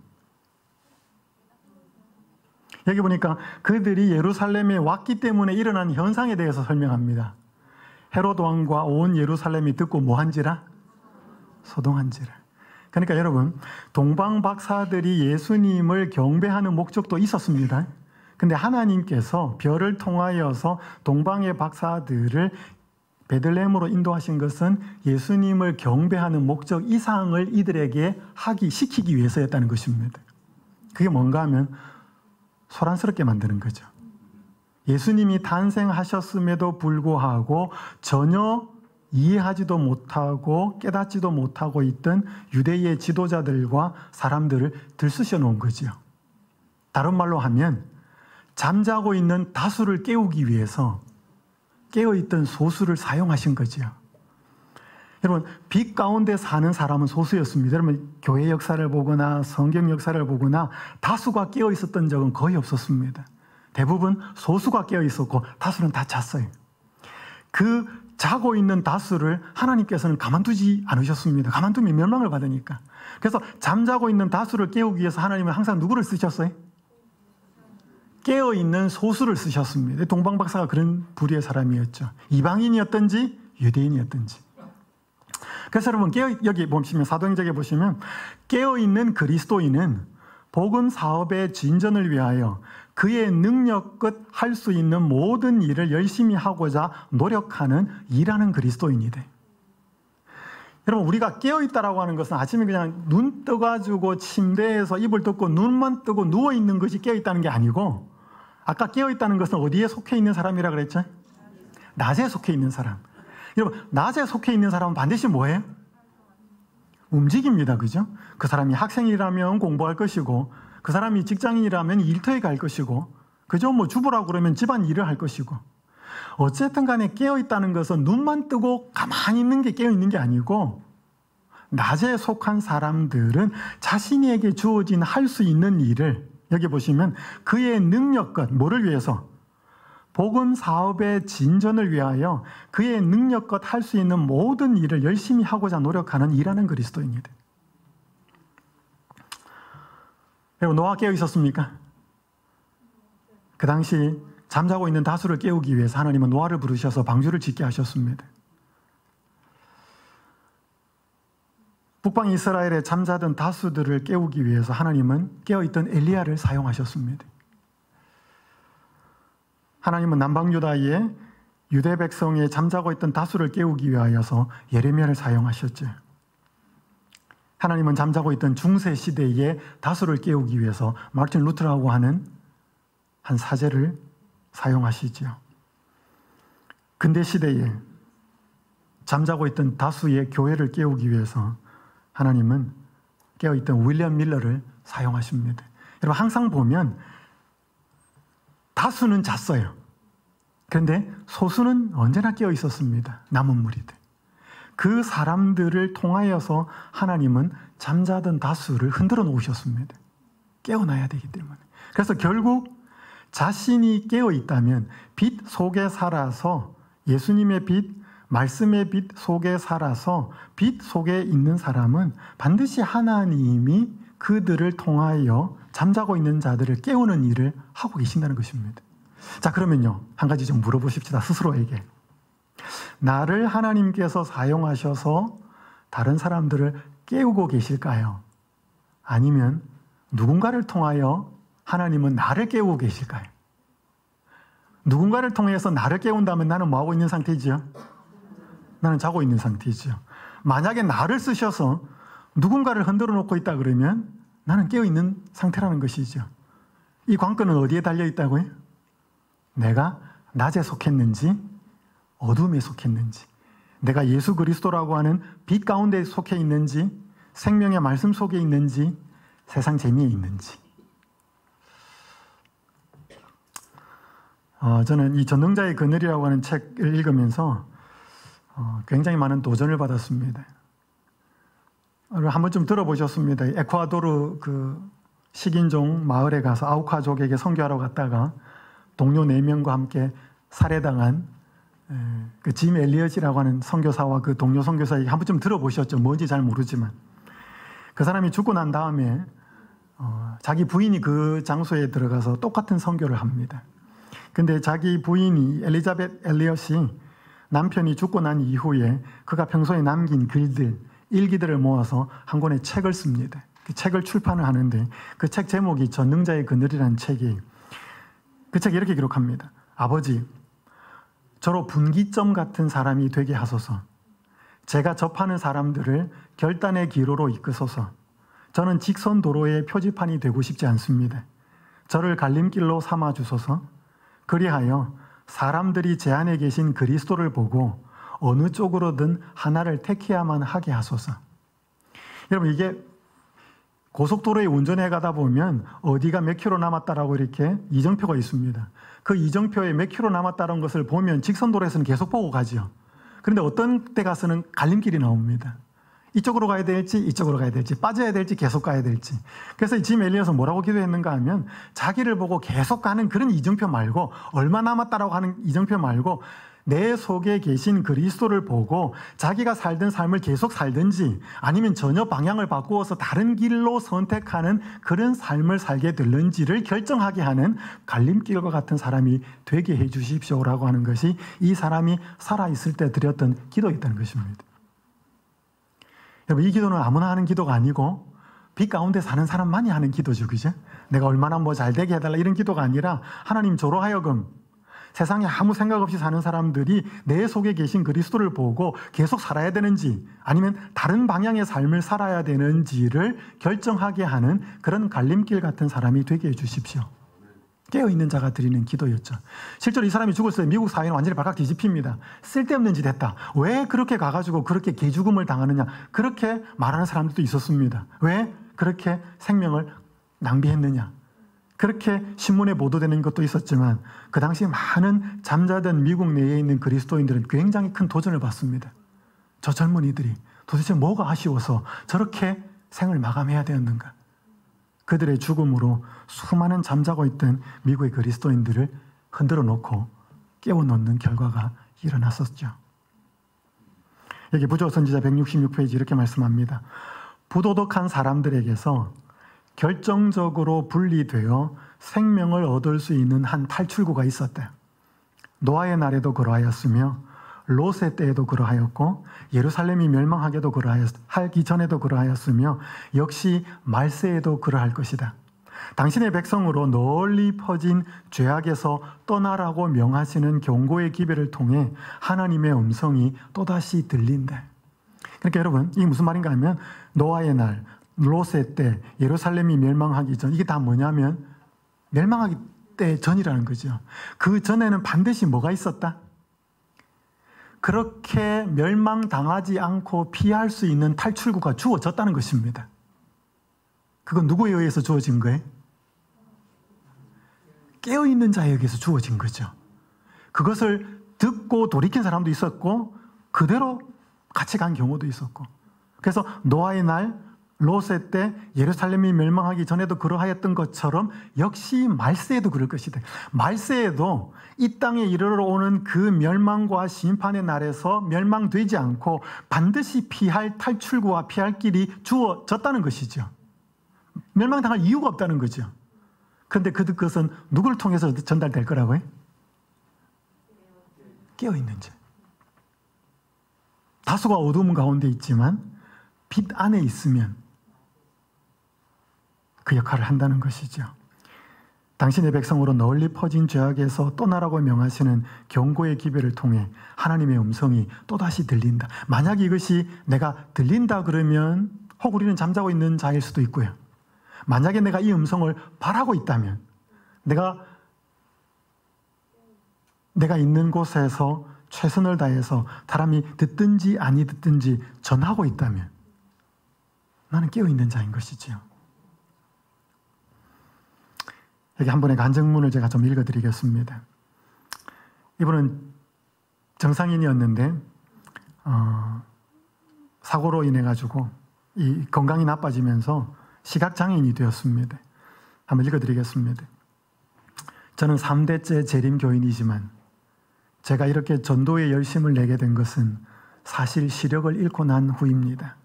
여기 보니까 그들이 예루살렘에 왔기 때문에 일어난 현상에 대해서 설명합니다. 헤롯 왕과 온 예루살렘이 듣고 뭐한지라? 소동한지라. 그러니까 여러분, 동방 박사들이 예수님을 경배하는 목적도 있었습니다. 근데 하나님께서 별을 통하여서 동방의 박사들을 베들레헴으로 인도하신 것은 예수님을 경배하는 목적 이상을 이들에게 시키기 위해서였다는 것입니다. 그게 뭔가 하면 소란스럽게 만드는 거죠. 예수님이 탄생하셨음에도 불구하고 전혀 이해하지도 못하고 깨닫지도 못하고 있던 유대의 지도자들과 사람들을 들쑤셔 놓은 거죠. 다른 말로 하면 잠자고 있는 다수를 깨우기 위해서 깨어있던 소수를 사용하신 거죠. 여러분, 빛 가운데 사는 사람은 소수였습니다. 여러분, 교회 역사를 보거나 성경 역사를 보거나 다수가 깨어 있었던 적은 거의 없었습니다. 대부분 소수가 깨어 있었고 다수는 다 잤어요. 그 자고 있는 다수를 하나님께서는 가만두지 않으셨습니다. 가만두면 멸망을 받으니까. 그래서 잠자고 있는 다수를 깨우기 위해서 하나님은 항상 누구를 쓰셨어요? 깨어 있는 소수를 쓰셨습니다. 동방박사가 그런 부류의 사람이었죠. 이방인이었든지 유대인이었든지. 그래서 여러분, 여기 보시면 사도행전에 보시면 깨어있는 그리스도인은 복음 사업의 진전을 위하여 그의 능력껏 할 수 있는 모든 일을 열심히 하고자 노력하는 일하는 그리스도인이 돼. 여러분, 우리가 깨어있다라고 하는 것은 아침에 그냥 눈 떠가지고 침대에서 이불 덮고 눈만 뜨고 누워있는 것이 깨어있다는 게 아니고, 아까 깨어있다는 것은 어디에 속해 있는 사람이라고 그랬죠? 낮에 속해 있는 사람. 여러분, 낮에 속해 있는 사람은 반드시 뭐예요? 움직입니다. 그죠? 그 사람이 학생이라면 공부할 것이고, 그 사람이 직장인이라면 일터에 갈 것이고, 그죠? 뭐 주부라고 그러면 집안 일을 할 것이고. 어쨌든 간에 깨어있다는 것은 눈만 뜨고 가만히 있는 게 깨어있는 게 아니고, 낮에 속한 사람들은 자신에게 주어진 할 수 있는 일을, 여기 보시면 그의 능력껏, 뭐를 위해서? 복음 사업의 진전을 위하여 그의 능력껏 할 수 있는 모든 일을 열심히 하고자 노력하는 일하는 그리스도인이다. 여러분, 노아 깨어 있었습니까? 그 당시 잠자고 있는 다수를 깨우기 위해서 하나님은 노아를 부르셔서 방주를 짓게 하셨습니다. 북방 이스라엘에 잠자던 다수들을 깨우기 위해서 하나님은 깨어있던 엘리야를 사용하셨습니다. 하나님은 남방 유다의 유대 백성에 잠자고 있던 다수를 깨우기 위하여서 예레미야를 사용하셨죠. 하나님은 잠자고 있던 중세 시대의 다수를 깨우기 위해서 마르틴 루터라고 하는 한 사제를 사용하시죠. 근대 시대에 잠자고 있던 다수의 교회를 깨우기 위해서 하나님은 깨어있던 윌리엄 밀러를 사용하십니다. 여러분, 항상 보면 다수는 잤어요. 그런데 소수는 언제나 깨어 있었습니다. 남은 무리들. 그 사람들을 통하여서 하나님은 잠자던 다수를 흔들어 놓으셨습니다. 깨어나야 되기 때문에. 그래서 결국 자신이 깨어 있다면 빛 속에 살아서, 예수님의 빛, 말씀의 빛 속에 살아서 빛 속에 있는 사람은 반드시 하나님이 그들을 통하여 잠자고 있는 자들을 깨우는 일을 하고 계신다는 것입니다. 자, 그러면요, 한 가지 좀 물어보십시다. 스스로에게. 나를 하나님께서 사용하셔서 다른 사람들을 깨우고 계실까요? 아니면 누군가를 통하여 하나님은 나를 깨우고 계실까요? 누군가를 통해서 나를 깨운다면 나는 뭐하고 있는 상태지요? 나는 자고 있는 상태지요. 만약에 나를 쓰셔서 누군가를 흔들어 놓고 있다 그러면 나는 깨어있는 상태라는 것이죠. 이 관건은 어디에 달려있다고요? 내가 낮에 속했는지 어둠에 속했는지, 내가 예수 그리스도라고 하는 빛 가운데 속해 있는지, 생명의 말씀 속에 있는지 세상 재미에 있는지. 저는 이 전능자의 그늘이라고 하는 책을 읽으면서 굉장히 많은 도전을 받았습니다. 한번 좀 들어보셨습니다. 에콰도르 그 식인종 마을에 가서 아우카족에게 선교하러 갔다가 동료 4명과 함께 살해당한 그 짐 엘리엇이라고 하는 선교사와 그 동료 선교사 얘기 한번 좀 들어보셨죠? 뭔지 잘 모르지만 그 사람이 죽고 난 다음에 자기 부인이 그 장소에 들어가서 똑같은 선교를 합니다. 근데 자기 부인이 엘리자벳 엘리엇이 남편이 죽고 난 이후에 그가 평소에 남긴 글들, 일기들을 모아서 한 권의 책을 씁니다. 그 책을 출판을 하는데 그 책 제목이 전능자의 그늘이라는 책이에요. 그 책에 이렇게 기록합니다. 아버지, 저로 분기점 같은 사람이 되게 하소서. 제가 접하는 사람들을 결단의 기로로 이끄소서. 저는 직선 도로의 표지판이 되고 싶지 않습니다. 저를 갈림길로 삼아 주소서. 그리하여 사람들이 제 안에 계신 그리스도를 보고 어느 쪽으로든 하나를 택해야만 하게 하소서. 여러분, 이게 고속도로에 운전해 가다 보면 어디가 몇 킬로 남았다라고 이렇게 이정표가 있습니다. 그 이정표에 몇 킬로 남았다는 것을 보면 직선도로에서는 계속 보고 가죠. 그런데 어떤 때 가서는 갈림길이 나옵니다. 이쪽으로 가야 될지 이쪽으로 가야 될지 빠져야 될지 계속 가야 될지. 그래서 짐 엘리엇은 뭐라고 기도했는가 하면 자기를 보고 계속 가는 그런 이정표 말고 얼마 남았다라고 하는 이정표 말고 내 속에 계신 그리스도를 보고 자기가 살던 삶을 계속 살든지 아니면 전혀 방향을 바꾸어서 다른 길로 선택하는 그런 삶을 살게 될는지를 결정하게 하는 갈림길과 같은 사람이 되게 해 주십시오라고 하는 것이 이 사람이 살아있을 때 드렸던 기도였다는 것입니다. 여러분, 이 기도는 아무나 하는 기도가 아니고 빛 가운데 사는 사람만이 하는 기도죠. 그죠? 내가 얼마나 뭐 잘 되게 해달라 이런 기도가 아니라 하나님 저로 하여금 세상에 아무 생각 없이 사는 사람들이 내 속에 계신 그리스도를 보고 계속 살아야 되는지 아니면 다른 방향의 삶을 살아야 되는지를 결정하게 하는 그런 갈림길 같은 사람이 되게 해주십시오. 깨어있는 자가 드리는 기도였죠. 실제로 이 사람이 죽었을 때 미국 사회는 완전히 발칵 뒤집힙니다. 쓸데없는 짓 했다. 왜 그렇게 가가지고 그렇게 개죽음을 당하느냐. 그렇게 말하는 사람들도 있었습니다. 왜 그렇게 생명을 낭비했느냐. 그렇게 신문에 보도되는 것도 있었지만 그 당시 많은 잠자던 미국 내에 있는 그리스도인들은 굉장히 큰 도전을 받습니다. 저 젊은이들이 도대체 뭐가 아쉬워서 저렇게 생을 마감해야 되었는가. 그들의 죽음으로 수많은 잠자고 있던 미국의 그리스도인들을 흔들어 놓고 깨워놓는 결과가 일어났었죠. 여기 부조선지자 166페이지 이렇게 말씀합니다. 부도덕한 사람들에게서 결정적으로 분리되어 생명을 얻을 수 있는 한 탈출구가 있었다. 노아의 날에도 그러하였으며 롯의 때에도 그러하였고 예루살렘이 멸망하기도 하기 전에도 그러하였으며 역시 말세에도 그러할 것이다. 당신의 백성으로 널리 퍼진 죄악에서 떠나라고 명하시는 경고의 기별을 통해 하나님의 음성이 또다시 들린다. 그러니까 여러분, 이게 무슨 말인가 하면 노아의 날, 롯의 때, 예루살렘이 멸망하기 전, 이게 다 뭐냐면 멸망하기 때 전이라는 거죠. 그 전에는 반드시 뭐가 있었다? 그렇게 멸망당하지 않고 피할 수 있는 탈출구가 주어졌다는 것입니다. 그건 누구에 의해서 주어진 거예요? 깨어있는 자에 의해서 주어진 거죠. 그것을 듣고 돌이킨 사람도 있었고 그대로 같이 간 경우도 있었고. 그래서 노아의 날, 롯의 때, 예루살렘이 멸망하기 전에도 그러하였던 것처럼 역시 말세에도 그럴 것이다. 말세에도 이 땅에 이르러 오는 그 멸망과 심판의 날에서 멸망되지 않고 반드시 피할 탈출구와 피할 길이 주어졌다는 것이죠. 멸망당할 이유가 없다는 거죠. 그런데 그것은 누구를 통해서 전달될 거라고요? 깨어있는 자. 다수가 어두움 가운데 있지만 빛 안에 있으면 그 역할을 한다는 것이죠. 당신의 백성으로 널리 퍼진 죄악에서 떠나라고 명하시는 경고의 기별을 통해 하나님의 음성이 또다시 들린다. 만약 이것이 내가 들린다 그러면 혹 우리는 잠자고 있는 자일 수도 있고요. 만약에 내가 이 음성을 바라고 있다면 내가 있는 곳에서 최선을 다해서 사람이 듣든지 아니 듣든지 전하고 있다면 나는 깨어있는 자인 것이지요. 여기 한 분의 간증문을 제가 좀 읽어드리겠습니다. 이분은 정상인이었는데 사고로 인해 가지고 이 건강이 나빠지면서 시각장애인이 되었습니다. 한번 읽어드리겠습니다. 저는 3대째 재림교인이지만 제가 이렇게 전도에 열심을 내게 된 것은 사실 시력을 잃고 난 후입니다.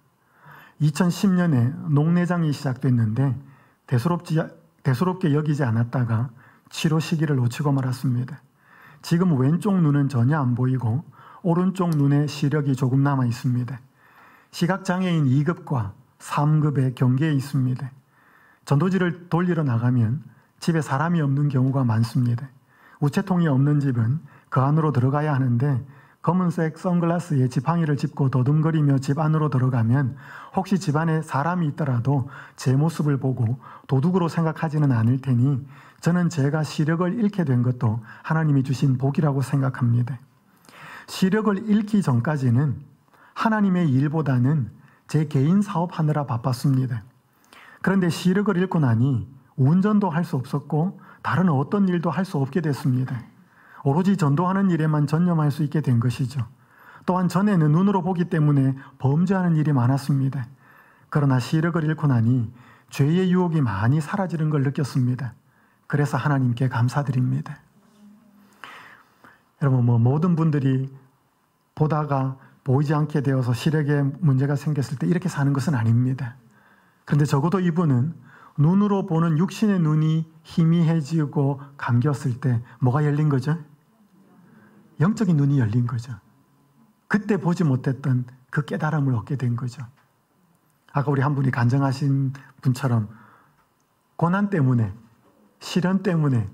2010년에 녹내장이 시작됐는데 대수롭게 여기지 않았다가 치료 시기를 놓치고 말았습니다. 지금 왼쪽 눈은 전혀 안 보이고 오른쪽 눈에 시력이 조금 남아 있습니다. 시각장애인 2급과 3급의 경계에 있습니다. 전도지를 돌리러 나가면 집에 사람이 없는 경우가 많습니다. 우체통이 없는 집은 그 안으로 들어가야 하는데 검은색 선글라스에 지팡이를 짚고 더듬거리며 집 안으로 들어가면 혹시 집 안에 사람이 있더라도 제 모습을 보고 도둑으로 생각하지는 않을 테니 저는 제가 시력을 잃게 된 것도 하나님이 주신 복이라고 생각합니다. 시력을 잃기 전까지는 하나님의 일보다는 제 개인 사업하느라 바빴습니다. 그런데 시력을 잃고 나니 운전도 할 수 없었고 다른 어떤 일도 할 수 없게 됐습니다. 오로지 전도하는 일에만 전념할 수 있게 된 것이죠. 또한 전에는 눈으로 보기 때문에 범죄하는 일이 많았습니다. 그러나 시력을 잃고 나니 죄의 유혹이 많이 사라지는 걸 느꼈습니다. 그래서 하나님께 감사드립니다. 여러분, 모든 분들이 보다가 보이지 않게 되어서 시력에 문제가 생겼을 때 이렇게 사는 것은 아닙니다. 그런데 적어도 이분은 눈으로 보는 육신의 눈이 희미해지고 감겼을 때 뭐가 열린 거죠? 영적인 눈이 열린 거죠. 그때 보지 못했던 그 깨달음을 얻게 된 거죠. 아까 우리 한 분이 간증하신 분처럼 고난 때문에, 시련 때문에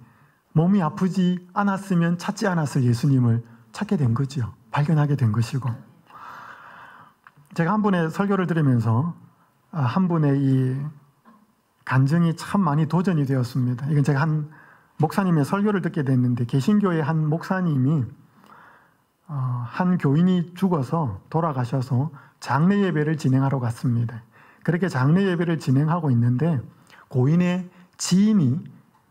몸이 아프지 않았으면 찾지 않았을 예수님을 찾게 된 거죠. 발견하게 된 것이고. 제가 한 분의 설교를 들으면서 한 분의 이 간증이 참 많이 도전이 되었습니다. 이건 제가 한 목사님의 설교를 듣게 됐는데, 개신교의 한 목사님이 한 교인이 죽어서 돌아가셔서 장례 예배를 진행하러 갔습니다. 그렇게 장례 예배를 진행하고 있는데 고인의 지인이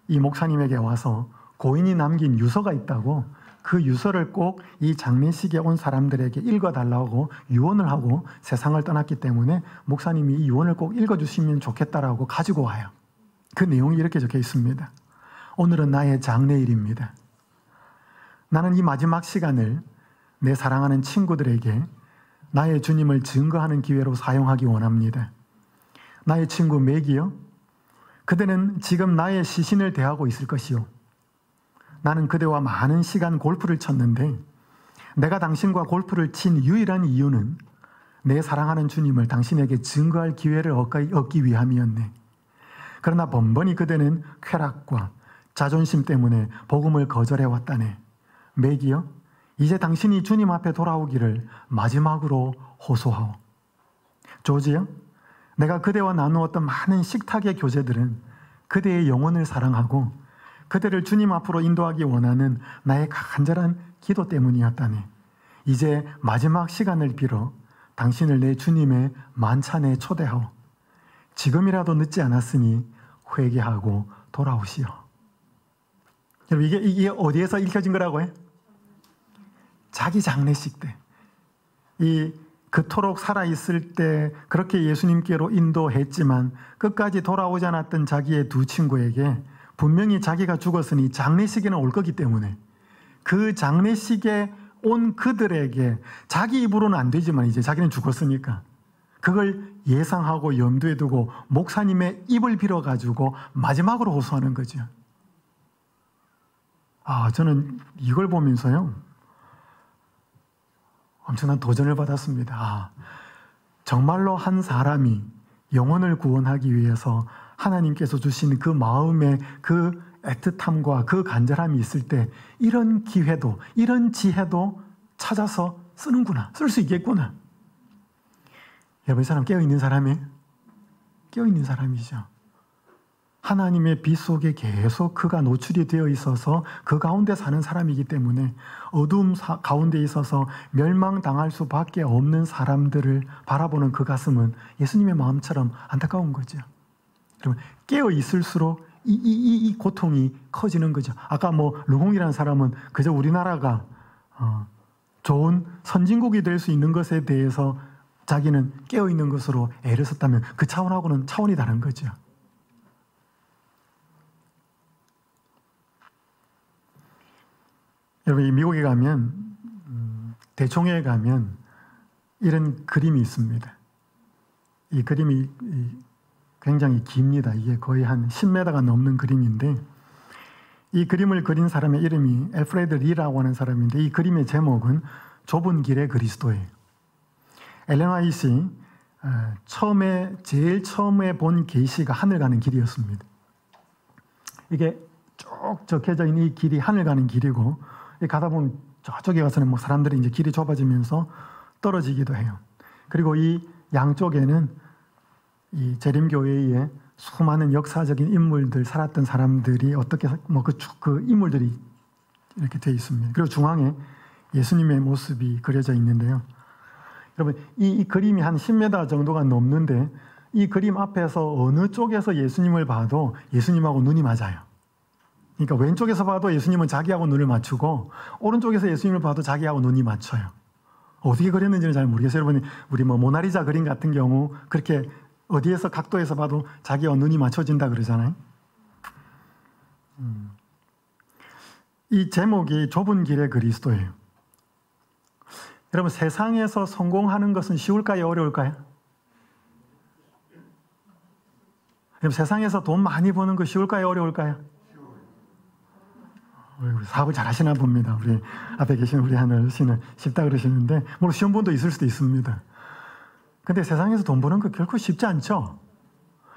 이 목사님에게 와서 고인이 남긴 유서가 있다고 그 유서를 꼭 이 장례식에 온 사람들에게 읽어달라고 유언을 하고 세상을 떠났기 때문에 목사님이 이 유언을 꼭 읽어주시면 좋겠다라고 가지고 와요. 그 내용이 이렇게 적혀 있습니다. 오늘은 나의 장례일입니다. 나는 이 마지막 시간을 내 사랑하는 친구들에게 나의 주님을 증거하는 기회로 사용하기 원합니다. 나의 친구 맥이요, 그대는 지금 나의 시신을 대하고 있을 것이요. 나는 그대와 많은 시간 골프를 쳤는데 내가 당신과 골프를 친 유일한 이유는 내 사랑하는 주님을 당신에게 증거할 기회를 얻기 위함이었네. 그러나 번번이 그대는 쾌락과 자존심 때문에 복음을 거절해왔다네. 맥이요, 이제 당신이 주님 앞에 돌아오기를 마지막으로 호소하오. 조지요, 내가 그대와 나누었던 많은 식탁의 교제들은 그대의 영혼을 사랑하고 그대를 주님 앞으로 인도하기 원하는 나의 간절한 기도 때문이었다네. 이제 마지막 시간을 빌어 당신을 내 주님의 만찬에 초대하오. 지금이라도 늦지 않았으니 회개하고 돌아오시오. 여러분, 이게 어디에서 읽혀진 거라고요? 자기 장례식 때, 이 그토록 살아있을 때 그렇게 예수님께로 인도했지만 끝까지 돌아오지 않았던 자기의 두 친구에게 분명히 자기가 죽었으니 장례식에는 올 거기 때문에 그 장례식에 온 그들에게 자기 입으로는 안 되지만 이제 자기는 죽었으니까 그걸 예상하고 염두에 두고 목사님의 입을 빌어가지고 마지막으로 호소하는 거죠. 저는 이걸 보면서요, 엄청난 도전을 받았습니다. 정말로 한 사람이 영혼을 구원하기 위해서 하나님께서 주신 그 마음의 그 애틋함과 그 간절함이 있을 때 이런 기회도, 이런 지혜도 찾아서 쓰는구나, 쓸 수 있겠구나. 여러분, 이 사람 깨어있는 사람이에요? 깨어있는 사람이죠. 하나님의 빛 속에 계속 그가 노출이 되어 있어서 그 가운데 사는 사람이기 때문에 어두움 가운데 있어서 멸망당할 수밖에 없는 사람들을 바라보는 그 가슴은 예수님의 마음처럼 안타까운 거죠. 여러분, 깨어 있을수록 이 고통이 커지는 거죠. 아까 르홍이라는 사람은 그저 우리나라가 좋은 선진국이 될 수 있는 것에 대해서 자기는 깨어 있는 것으로 애를 썼다면 그 차원하고는 차원이 다른 거죠. 여러분, 이 미국에 가면 대총회에 가면 이런 그림이 있습니다. 이 그림이 굉장히 깁니다. 이게 거의 한 10m가 넘는 그림인데 이 그림을 그린 사람의 이름이 엘프레드 리라고 하는 사람인데 이 그림의 제목은 좁은 길의 그리스도예요. 엘렌 화이트이 제일 처음에 본 계시가 하늘 가는 길이었습니다. 이게 쭉 적혀져 있는 이 길이 하늘 가는 길이고 가다 보면 저쪽에 가서는 사람들이 이제 길이 좁아지면서 떨어지기도 해요. 그리고 이 양쪽에는 이 재림교회의 수많은 역사적인 인물들, 살았던 사람들이 어떻게 그 인물들이 이렇게 되어 있습니다. 그리고 중앙에 예수님의 모습이 그려져 있는데요. 여러분, 이 그림이 한 10m 정도가 넘는데 이 그림 앞에서 어느 쪽에서 예수님을 봐도 예수님하고 눈이 맞아요. 그러니까 왼쪽에서 봐도 예수님은 자기하고 눈을 맞추고 오른쪽에서 예수님을 봐도 자기하고 눈이 맞춰요. 어떻게 그렸는지는 잘 모르겠어요. 여러분, 우리 모나리자 그림 같은 경우 그렇게 어디에서 각도에서 봐도 자기와 눈이 맞춰진다 그러잖아요. 이 제목이 좁은 길의 그리스도예요. 여러분, 세상에서 성공하는 것은 쉬울까요? 어려울까요? 여러분, 세상에서 돈 많이 버는 거 쉬울까요? 어려울까요? 사업을 잘 하시나 봅니다. 우리 앞에 계신 우리 하늘 씨는 쉽다 그러시는데 물론 쉬운 분도 있을 수도 있습니다. 근데 세상에서 돈 버는 거 결코 쉽지 않죠.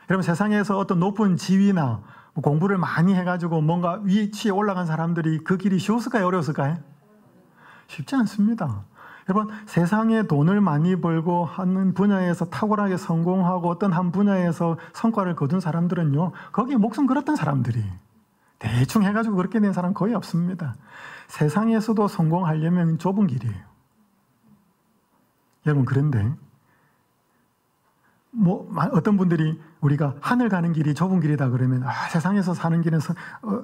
여러분, 세상에서 어떤 높은 지위나 공부를 많이 해가지고 뭔가 위치에 올라간 사람들이 그 길이 쉬웠을까요? 어려웠을까요? 쉽지 않습니다. 여러분, 세상에 돈을 많이 벌고 하는 분야에서 탁월하게 성공하고 어떤 한 분야에서 성과를 거둔 사람들은요, 거기에 목숨 걸었던 사람들이 대충 해가지고 그렇게 된 사람 거의 없습니다. 세상에서도 성공하려면 좁은 길이에요. 여러분, 그런데 어떤 분들이 우리가 하늘 가는 길이 좁은 길이다 그러면 세상에서 사는 길은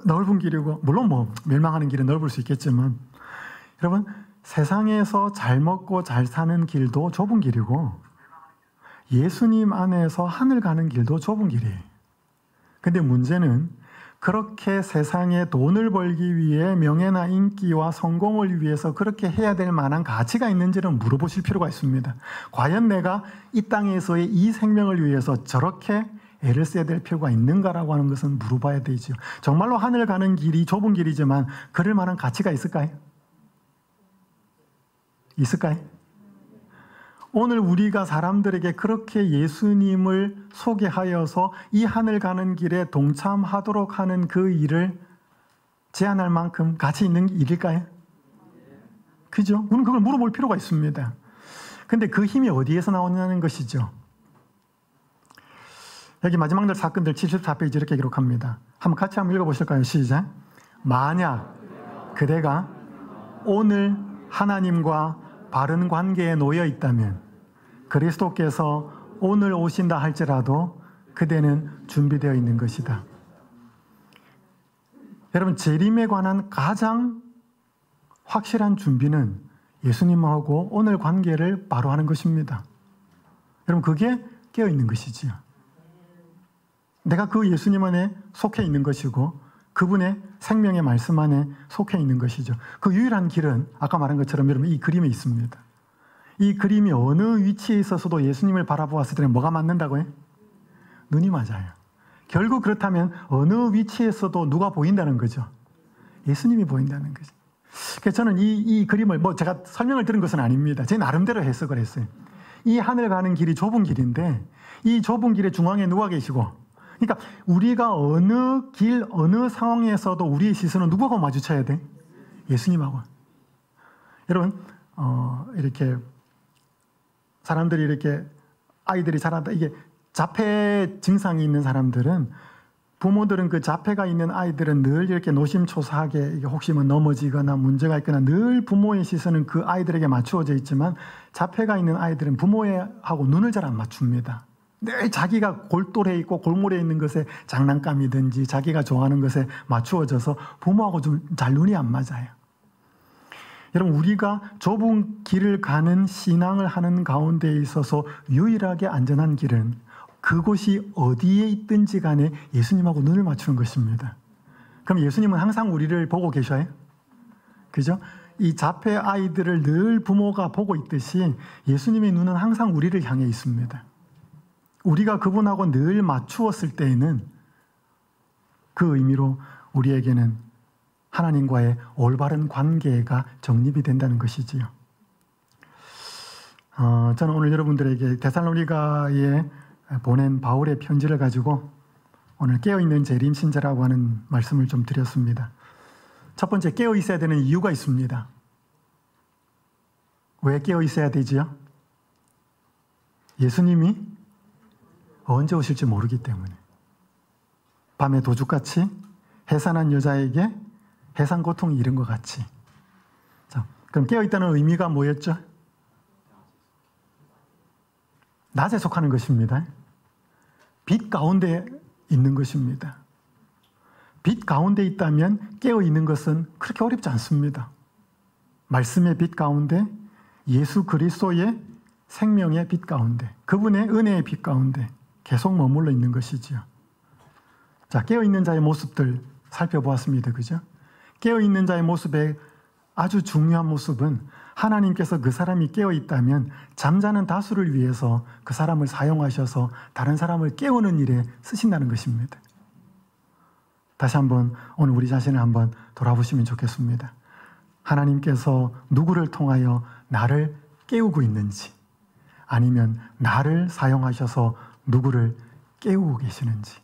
넓은 길이고, 물론 멸망하는 길은 넓을 수 있겠지만, 여러분, 세상에서 잘 먹고 잘 사는 길도 좁은 길이고 예수님 안에서 하늘 가는 길도 좁은 길이에요. 근데 문제는 그렇게 세상에 돈을 벌기 위해 명예나 인기와 성공을 위해서 그렇게 해야 될 만한 가치가 있는지는 물어보실 필요가 있습니다. 과연 내가 이 땅에서의 이 생명을 위해서 저렇게 애를 써야 될 필요가 있는가라고 하는 것은 물어봐야 되죠. 정말로 하늘 가는 길이 좁은 길이지만 그럴 만한 가치가 있을까요? 있을까요? 오늘 우리가 사람들에게 그렇게 예수님을 소개하여서 이 하늘 가는 길에 동참하도록 하는 그 일을 제안할 만큼 가치 있는 일일까요? 그죠? 우리는 그걸 물어볼 필요가 있습니다. 근데 그 힘이 어디에서 나오냐는 것이죠. 여기 마지막 날 사건들 74페이지 이렇게 기록합니다. 같이 한번 읽어보실까요? 시작. 만약 그대가 오늘 하나님과 바른 관계에 놓여 있다면 그리스도께서 오늘 오신다 할지라도 그대는 준비되어 있는 것이다. 여러분, 재림에 관한 가장 확실한 준비는 예수님하고 오늘 관계를 바로 하는 것입니다. 여러분, 그게 깨어있는 것이지요. 내가 그 예수님 안에 속해 있는 것이고 그분의 생명의 말씀 안에 속해 있는 것이죠. 그 유일한 길은 아까 말한 것처럼 여러분, 이 그림에 있습니다. 이 그림이 어느 위치에 있어서도 예수님을 바라보았을 때는 뭐가 맞는다고요? 눈이 맞아요. 결국 그렇다면 어느 위치에서도 누가 보인다는 거죠? 예수님이 보인다는 거죠. 그래서 저는 이 그림을 제가 설명을 들은 것은 아닙니다. 제 나름대로 해석을 했어요. 이 하늘 가는 길이 좁은 길인데 이 좁은 길의 중앙에 누가 계시고, 그러니까 우리가 어느 길, 어느 상황에서도 우리의 시선은 누구하고 마주쳐야 돼? 예수님하고. 여러분, 이렇게 사람들이 이렇게 아이들이 자라다 이게 자폐 증상이 있는 사람들은 부모들은 그 자폐가 있는 아이들은 늘 이렇게 노심초사하게 이게 혹시 뭐 넘어지거나 문제가 있거나 늘 부모의 시선은 그 아이들에게 맞추어져 있지만 자폐가 있는 아이들은 부모하고 눈을 잘 안 맞춥니다. 늘 자기가 골똘해 있고 골몰해 있는 것에 장난감이든지 자기가 좋아하는 것에 맞추어져서 부모하고 좀 잘 눈이 안 맞아요. 여러분, 우리가 좁은 길을 가는 신앙을 하는 가운데 있어서 유일하게 안전한 길은 그곳이 어디에 있든지 간에 예수님하고 눈을 맞추는 것입니다. 그럼 예수님은 항상 우리를 보고 계셔요? 그죠? 이 자폐 아이들을 늘 부모가 보고 있듯이 예수님의 눈은 항상 우리를 향해 있습니다. 우리가 그분하고 늘 맞추었을 때에는 그 의미로 우리에게는 하나님과의 올바른 관계가 정립이 된다는 것이지요. 저는 오늘 여러분들에게 데살로니가에 보낸 바울의 편지를 가지고 오늘 깨어있는 재림 신자라고 하는 말씀을 좀 드렸습니다. 첫 번째, 깨어 있어야 되는 이유가 있습니다. 왜 깨어 있어야 되지요? 예수님이 언제 오실지 모르기 때문에. 밤에 도둑같이 해산한 여자에게 해산 고통이 이른 것 같이. 자, 그럼 깨어있다는 의미가 뭐였죠? 낮에 속하는 것입니다. 빛 가운데 있는 것입니다. 빛 가운데 있다면 깨어있는 것은 그렇게 어렵지 않습니다. 말씀의 빛 가운데, 예수 그리스도의 생명의 빛 가운데, 그분의 은혜의 빛 가운데 계속 머물러 있는 것이지요. 자, 깨어있는 자의 모습들 살펴보았습니다. 그죠? 깨어있는 자의 모습의 아주 중요한 모습은 하나님께서 그 사람이 깨어있다면 잠자는 다수를 위해서 그 사람을 사용하셔서 다른 사람을 깨우는 일에 쓰신다는 것입니다. 다시 한번 오늘 우리 자신을 한번 돌아보시면 좋겠습니다. 하나님께서 누구를 통하여 나를 깨우고 있는지, 아니면 나를 사용하셔서 누구를 깨우고 계시는지,